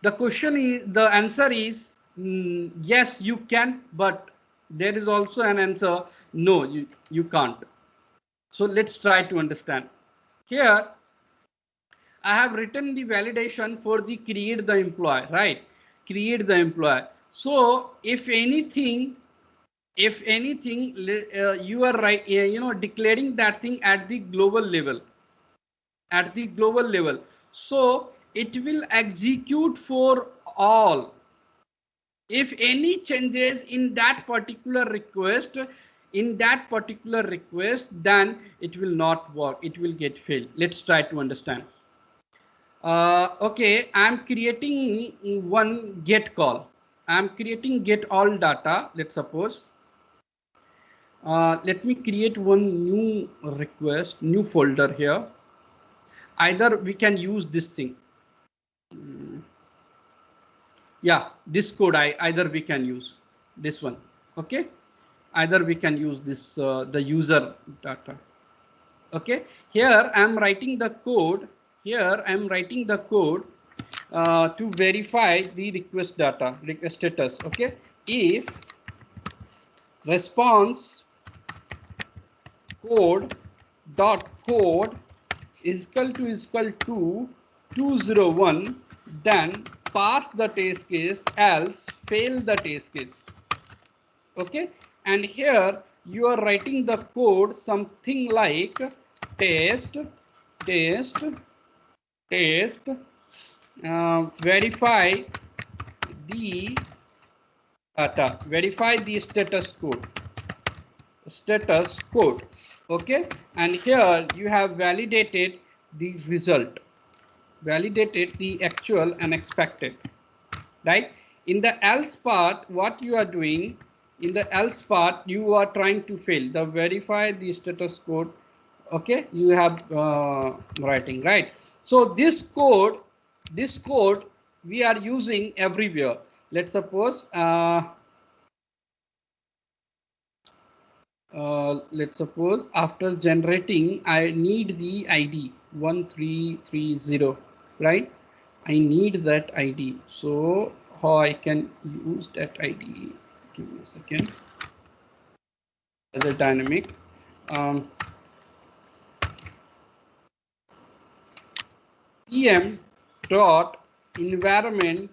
the question is, the answer is yes you can, but there is also an answer, no, you can't. So let's try to understand. Here I have written the validation for the create the employee, right? Create the employee. So if anything, you are right, declaring that thing at the global level, So it will execute for all. If any changes in that particular request, then it will not work. It will get failed. Let's try to understand. Okay, I'm creating one get call. I'm creating get all data. Let's suppose. Let me create one new request, new folder here. Either we can use this thing. Yeah, this code either we can use this one. Okay, either we can use this the user data. Okay, here I am writing the code. Here I am writing the code to verify the request data, request status. Okay, if response code dot code is equal to 201, then pass the test case, else fail the test case. Okay, and here you are writing the code something like test verify the data, verify the status code. Okay, and here you have validated the result, validated the actual and expected, right? In the else part, what you are doing, in the else part, you are trying to fail the verify the status code. Okay, you have writing, right? So this code we are using everywhere. Let's suppose after generating, I need the ID 1330, right? I need that ID. So how I can use that ID? Give me a second. As a dynamic, pm dot environment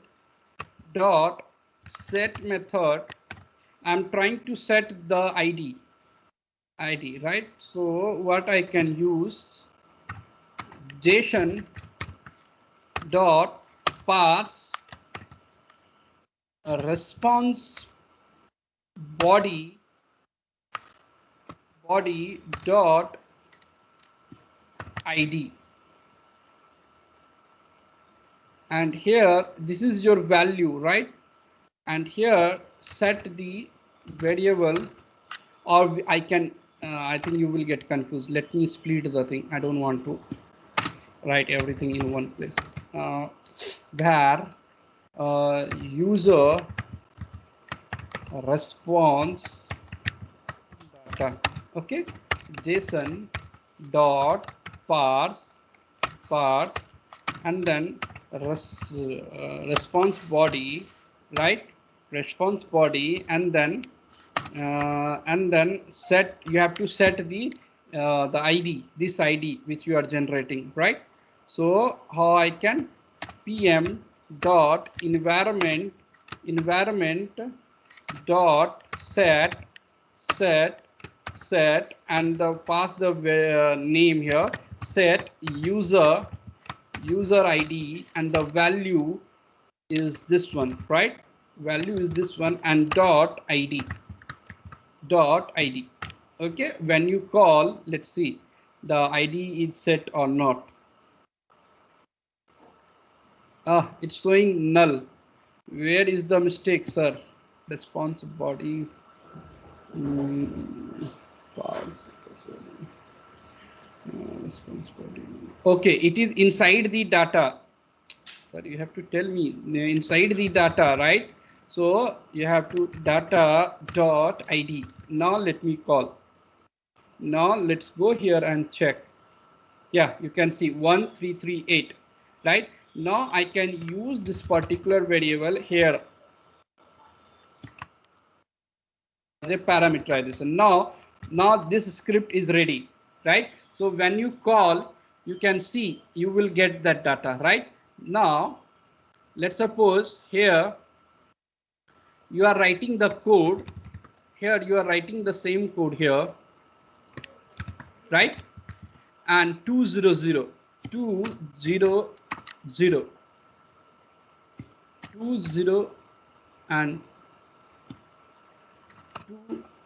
dot set method. I'm trying to set the ID, right? So what I can use, JSON dot parse a response body dot ID, and here this is your value, right? And here set the variable, or I can I think you will get confused. Let me split the thing. I don't want to write everything in one place. Var user response data. Okay, JSON dot parse, and then response body, right? Response body, and then set, you have to set the ID, this ID which you are generating, right? So how I can pm dot environment dot set and pass the name here, set user ID, and the value is this one, right? Value is this one, and dot ID. Okay, when you call, let's see the ID is set or not. It's showing null. Where is the mistake, sir? Response body. Pause. Response body. Okay, it is inside the data. Sir, you have to tell me inside the data, right? So you have to data dot ID. Now let me call. Now let's go here and check. Yeah, you can see 1338, right? Now I can use this particular variable here as a parameterization. Now this script is ready, right? So when you call, you can see you will get that data, right? Now let's suppose here you are writing the code. Here you are writing the same code here, right? And 200 and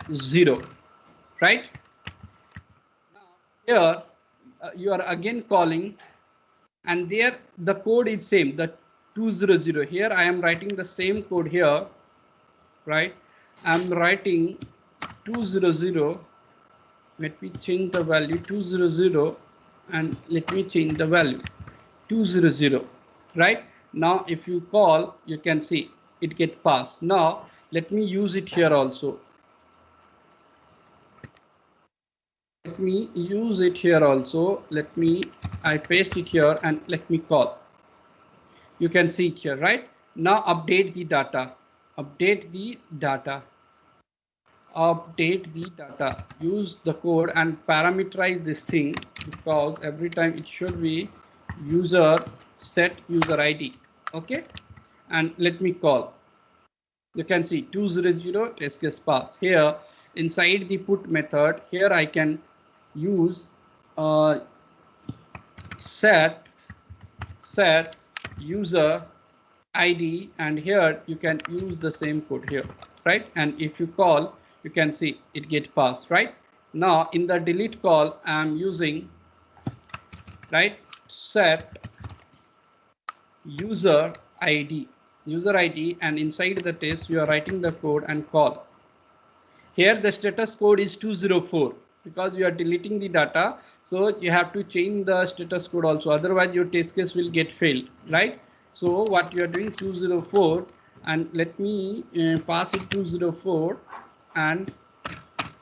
20, right? Now here you are again calling, and there the code is same, the 200. Here I am writing the same code here, right? I'm writing 200. Let me change the value 200, and let me change the value 200, right? Now if you call, you can see it get passed. Now let me use it here also. Let me use it here also. I paste it here and let me call. You can see it here, right? Now update the data. Update the data. Update the data. Use the code and parameterize this thing, because every time it should be user set user ID. Okay, and let me call. You can see 200 test case pass. Here inside the put method, here I can use set user ID, and here you can use the same code here, right? And if you call, you can see it get passed, right? Now in the delete call, I'm using, right, set user ID, and inside the test you are writing the code and call. Here the status code is 204 because you are deleting the data, so you have to change the status code also, otherwise your test case will get failed, right? So what you are doing 204, and let me pass it 204 and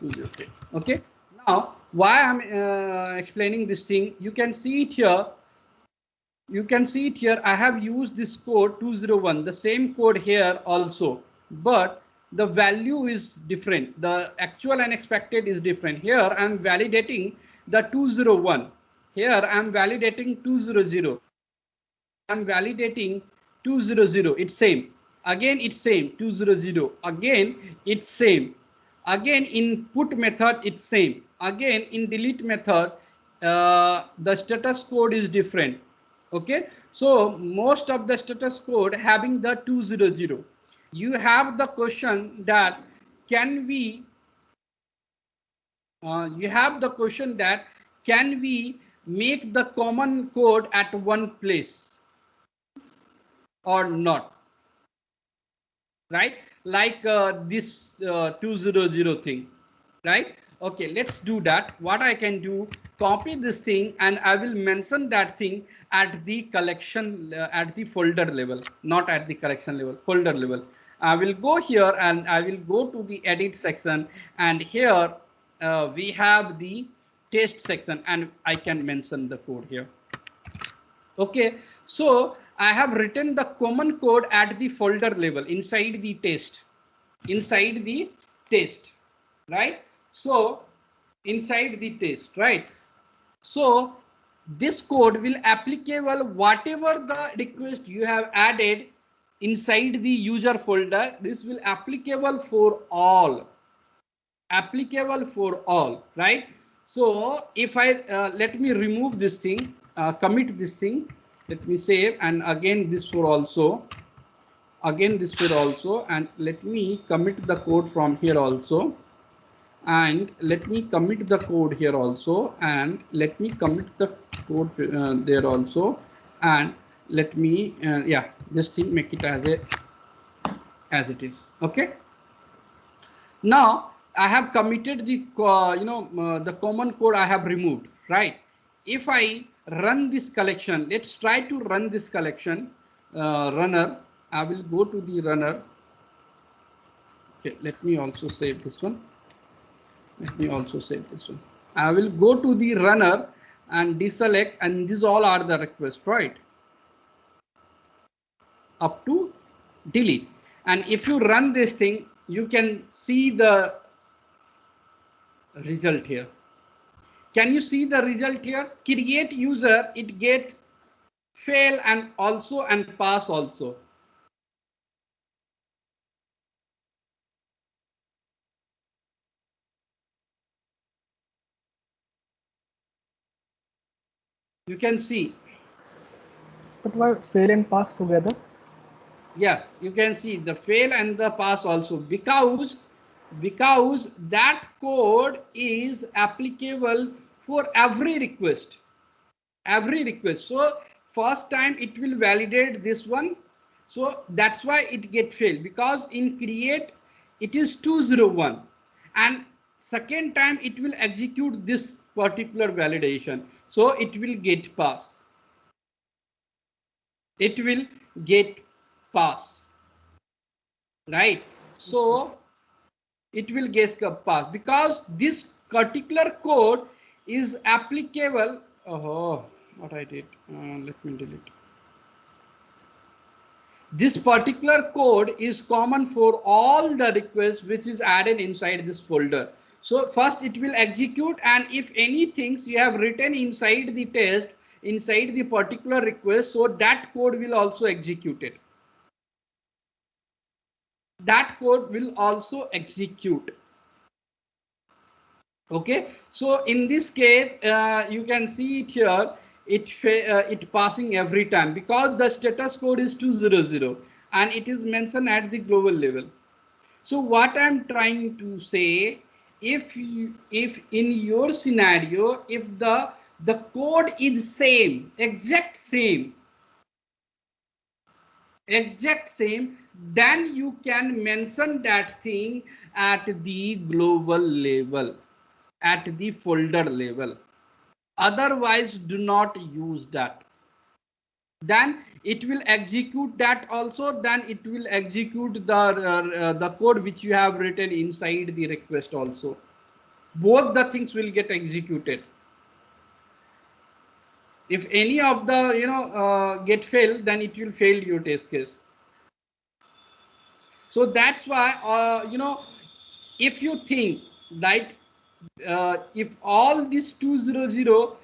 203. Okay, now why I'm explaining this thing, you can see it here. You can see it here. I have used this code 201, the same code here also, but the value is different. The actual and expected is different. Here I'm validating the 201. Here I'm validating 200. I'm validating 200. It's same. Again it's same 200. Again it's same. Again in put method it's same. Again in delete method the status code is different. Okay, so most of the status code having the 200. You have the question that can we can we make the common code at one place or not, right? Like this 200 thing, right? Okay, let's do that. What I can do, copy this thing and I will mention that thing at the collection at the folder level, not at the collection level, folder level. I will go here and I will go to the edit section, and here we have the test section and I can mention the code here. Okay, so I have written the common code at the folder level inside the test, right? So inside the test, right? So this code will applicable whatever the request you have added inside the user folder. This will applicable for all, right? So if I let me remove this thing, commit this thing, let me save, and again this for also, and let me commit the code from here also, and let me commit the code here also, and let me commit the code there also, and let me yeah, this thing make it as it is. Okay, now I have committed the the common code I have removed, right? If I run this collection, let's try to run this collection runner. I will go to the runner. Okay, let me also save this one. I will go to the runner and deselect, and these all are the requests, right? Up to delete. And if you run this thing, you can see the result here. Can you see the result here? Create user, it get fail and also and pass also. You can see. But why fail and pass together? Yes, you can see the fail and the pass also, because that code is applicable for every request. So first time it will validate this one, so that's why it get failed, because in create it is 201, and second time it will execute this particular validation, so it will get pass. it will get pass, right? So it will get pass because this particular code is applicable. Oh, what I did, let me delete. This particular code is common for all the requests which is added inside this folder. So first it will execute, and if any things you have written inside the test, inside the particular request, so that code will also execute it. That code will also execute. Okay, so in this case you can see it here, it passing every time because the status code is 200 and it is mentioned at the global level. So what I'm trying to say, if in your scenario, if the code is same, exact same, then you can mention that thing at the global level, at the folder level. Otherwise, do not use that. Then it will execute that also. Then it will execute the code which you have written inside the request also. Both the things will get executed. If any of the get failed, then it will fail your test case. So that's why if you think that if all this 200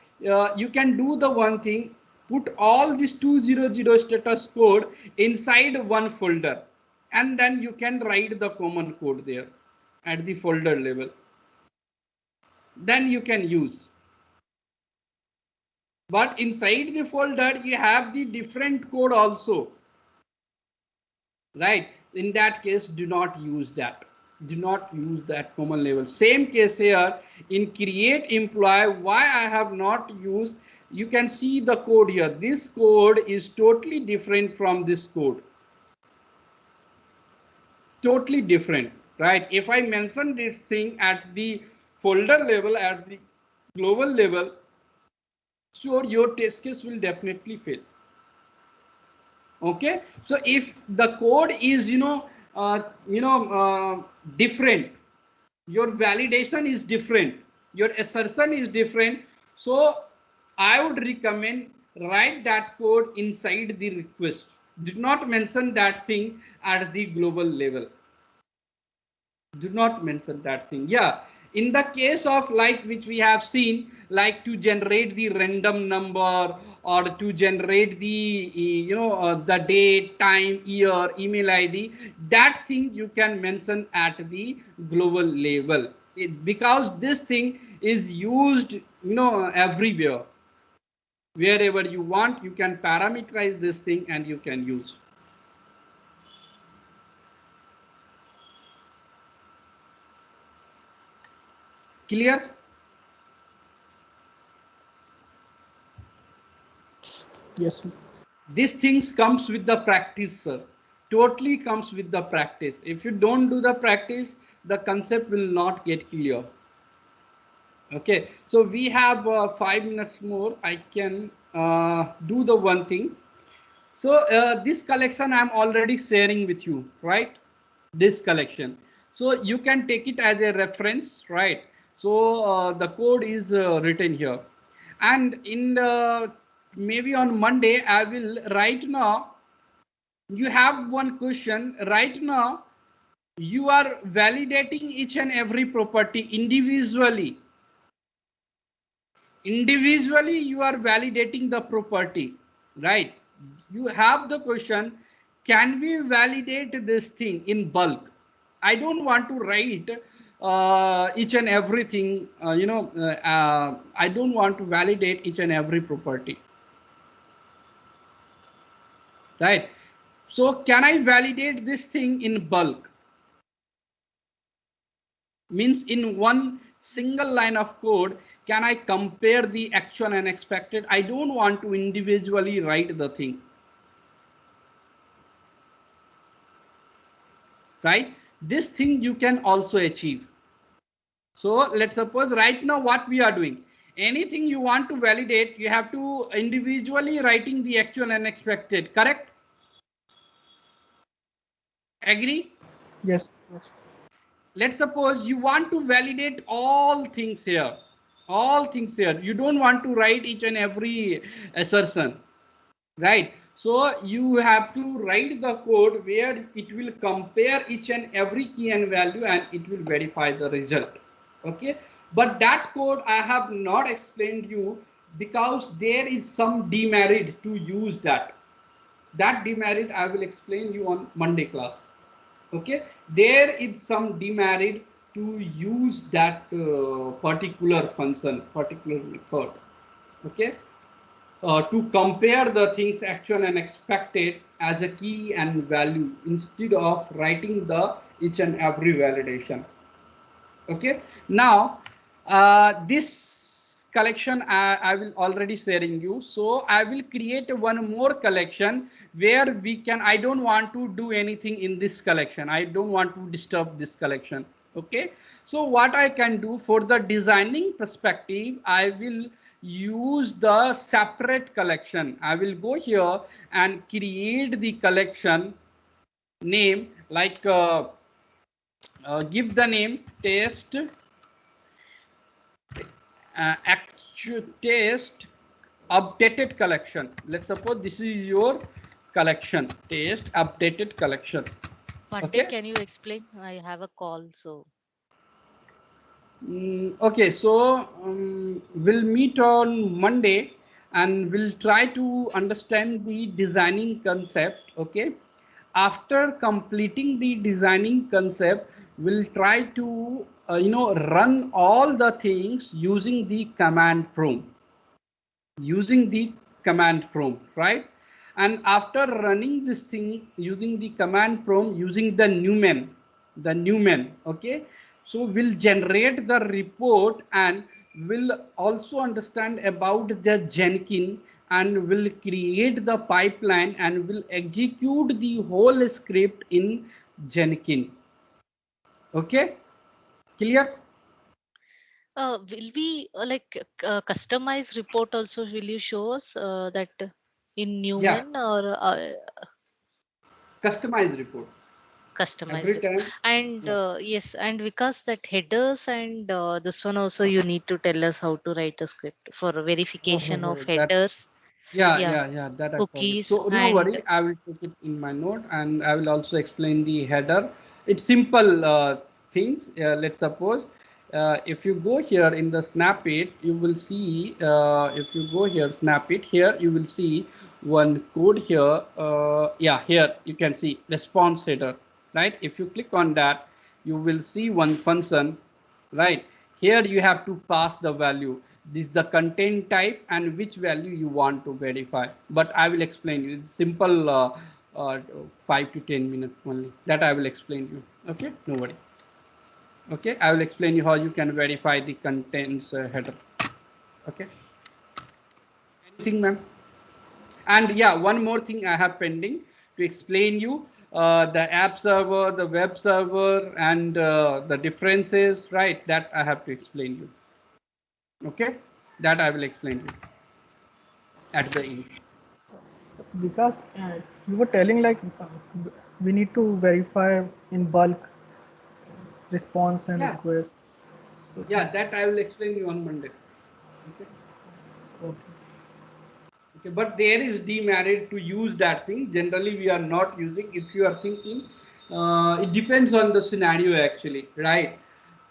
you can do the one thing, put all this 200 status code inside one folder, and then you can write the common code there at the folder level, then you can use. But inside the folder you have the different code also, right? In that case, do not use that. Do not use that common level. Same case here in create employee. Why I have not used, you can see the code here. This code is totally different from this code. Totally different, right? If I mention this thing at the folder level, at the global level, so your test case will definitely fail. Okay, so if the code is different, your validation is different, your assertion is different, so I would recommend write that code inside the request. Do not mention that thing at the global level. Do not mention that thing. Yeah, in the case of like which we have seen, like to generate the random number or to generate the the date, time, year, email ID, that thing you can mention at the global level, because this thing is used everywhere. Wherever you want, you can parameterize this thing and you can use. Clear? Yes. These things comes with the practice, sir. Totally comes with the practice. If you don't do the practice, the concept will not get clear. Okay, so we have 5 minutes more. I can do the one thing. So this collection I'm already sharing with you, right? This collection. So you can take it as a reference, right? So the code is written here. And in the, maybe on Monday, I will right now, you have one question right now. You are validating each and every property individually. Individually, you are validating the property, right? You have the question, can we validate this thing in bulk? I don't want to write each and everything, I don't want to validate each and every property, right? So can I validate this thing in bulk? Means in one single line of code, can I compare the actual and expected? I don't want to individually write the thing, right? This thing you can also achieve. So let's suppose right now what we are doing, Anything you want to validate, you have to individually writing the actual and expected, correct? Agree? Yes. Yes. Let's suppose you want to validate all things here. All things here. You don't want to write each and every assertion, right? So you have to write the code where it will compare each and every key and value and it will verify the result. Okay, but that code I have not explained you because there is some demerit to use that. That demerit I will explain you on Monday class. Okay, there is some demerit to use that particular function, particular method. Okay, to compare the things actual and expected as a key and value instead of writing the each and every validation. Okay, now this collection I will already sharing you, so I will create one more collection where we can, I don't want to do anything in this collection, I don't want to disturb this collection. Okay, so what I can do for the designing perspective, I will use the separate collection. I will go here and create the collection name like give the name test actual test updated collection. Let's suppose this is your collection, test updated collection. Monday, Okay. can you explain? I have a call, so Okay, so we'll meet on Monday and we'll try to understand the designing concept. Okay, after completing the designing concept, we'll try to run all the things using the command prompt, right? And after running this thing using the command prompt, using the Newman, okay, so we'll generate the report and will also understand about the Jenkins and will create the pipeline and will execute the whole script in Jenkins. Okay, clear? will we customize report also? Will you show us that in Yeah, Newman or customize report every customized report? time. And Yeah. yes, and because that headers and this one also, you need to tell us how to write the script for verification of That headers. Yeah, Yeah, yeah, yeah, that I forget. cookies So no and worry, I will take it in my note and I will also explain the header. It's simple things. Let's suppose if you go here in the snap it, you will see, if you go here, snap it here, you will see one code here. Yeah, here you can see response header, right? If you click on that, you will see one function, right? Here you have to pass the value. This is the content type and which value you want to verify. But I will explain you. It's simple, uh, 5 to 10 minutes only. That I will explain you. Okay, no worry. Okay, I will explain you how you can verify the contents header. Okay. Anything, ma'am? And yeah, one more thing I have pending to explain you. The app server, the web server, and the differences, right? That I have to explain you. Okay, that I will explain you at the end. Because you were telling like we need to verify in bulk response and Yeah, request. So yeah, that I will explain you on Monday. Okay, okay. okay, but there is demerit to use that thing. Generally, we are not using. If you are thinking, it depends on the scenario actually, right?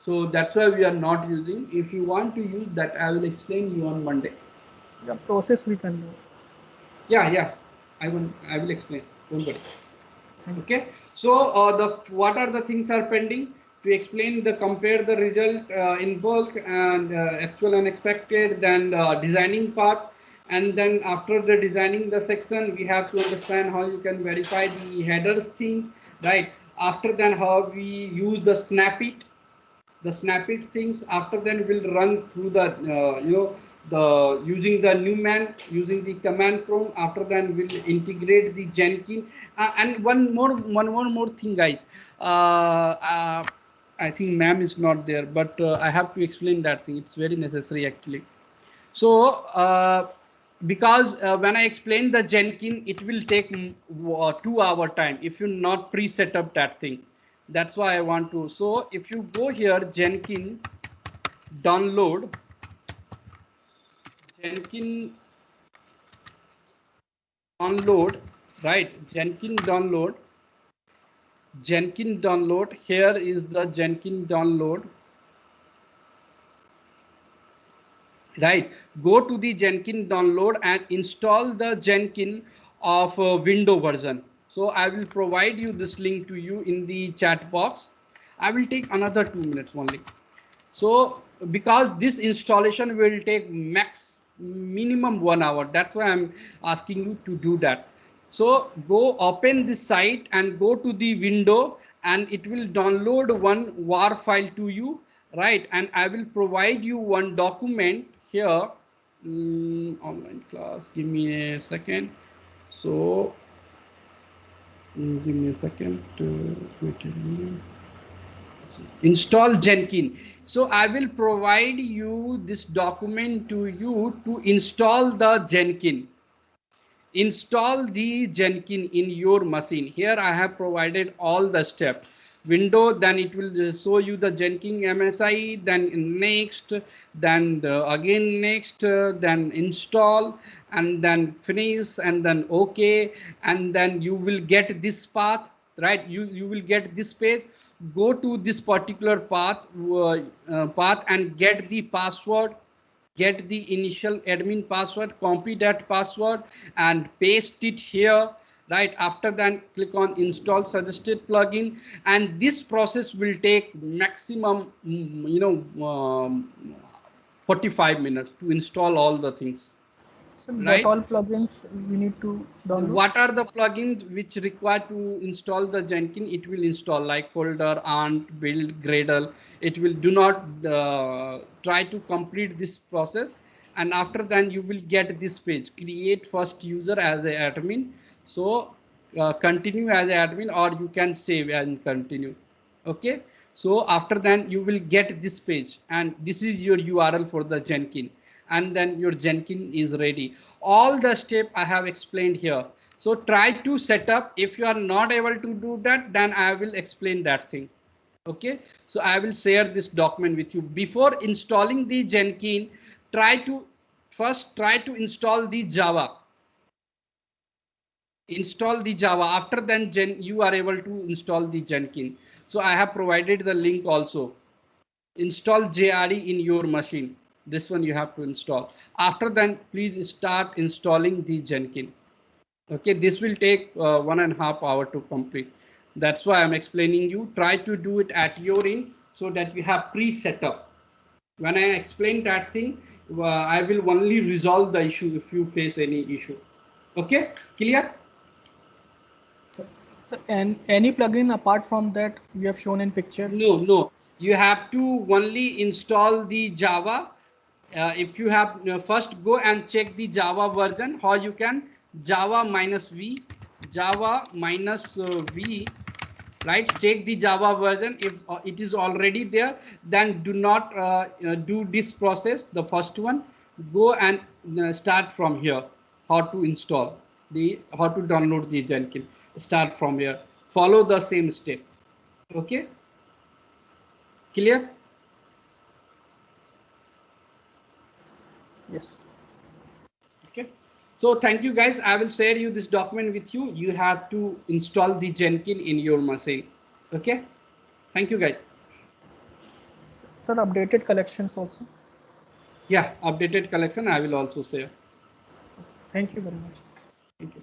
So that's why we are not using. If you want to use that, I will explain you on Monday. Yeah, process we can do. Yeah, yeah, I will explain. Don't worry. Thank Okay, so the what are the things are pending to explain the compare the result in bulk and actual and expected, then designing part, and then after the designing the section we have to understand how you can verify the headers thing, right? After then how we use the snap it things. After then we'll run through the the using the Newman, using the command prompt. After then we'll integrate the Jenkins, and one more thing, guys. I think ma'am is not there, but I have to explain that thing. It's very necessary actually. So because when I explain the Jenkins, it will take 2 hour time if you not pre-set up that thing. That's why I want to. So if you go here, Jenkins download, Jenkins download, right? Jenkins download, Jenkins download. Here is the Jenkins download. Right, go to the Jenkins download and install the Jenkins of window version. So I will provide you this link to you in the chat box. I will take another 2 minutes only. So because this installation will take minimum 1 hour, that's why I'm asking you to do that. So go open this site and go to the window, and it will download one WAR file to you, right? And I will provide you one document here. Online class, give me a second. So give me a second to install Jenkins. So I will provide you this document to you to install the Jenkins. Install the Jenkins in your machine. Here I have provided all the steps. Window, then it will show you the Jenkins MSI, then next, then again next, then install, and then finish, and then OK, and then you will get this path, right? You will get this page. Go to this particular path and get the password, get the initial admin password, copy that password and paste it here, right? After that, click on install suggested plugin, and this process will take maximum 45 minutes to install all the things. So right? that all plugins we need to download. What are the plugins which require to install the Jenkins? It will install like folder, Ant, build, Gradle. It will do not try to complete this process. And after that, you will get this page, create first user as an admin. So continue as an admin, or you can save and continue. Okay. So after that, you will get this page, and this is your URL for the Jenkins. And then your Jenkins is ready. All the steps I have explained here. So try to set up. If you are not able to do that, then I will explain that thing. Okay, so I will share this document with you. Before installing the Jenkins, try to install the Java. Install the Java. After then, you are able to install the Jenkins. So I have provided the link also. Install JRE in your machine. This one you have to install. After that, please start installing the Jenkins. Okay, this will take 1.5 hours to complete. That's why I'm explaining you. Try to do it at your end so that you have pre-set up. When I explain that thing, I will only resolve the issue if you face any issue. Okay, clear? And any plugin apart from that we have shown in picture? No. You have to only install the Java. If you have first go and check the Java version, or you can Java -v, Java -v, right? Check the Java version. If it is already there, then do not do this process. The first one, go and start from here. How to install how to download the Jenkins. Start from here. Follow the same step. Okay. Clear? Yes. Okay. So thank you guys. I will share you this document with you. You have to install the Jenkins in your machine. Okay. Thank you guys. Sir, updated collections also. Yeah, updated collection I will also share. Thank you very much. Thank you.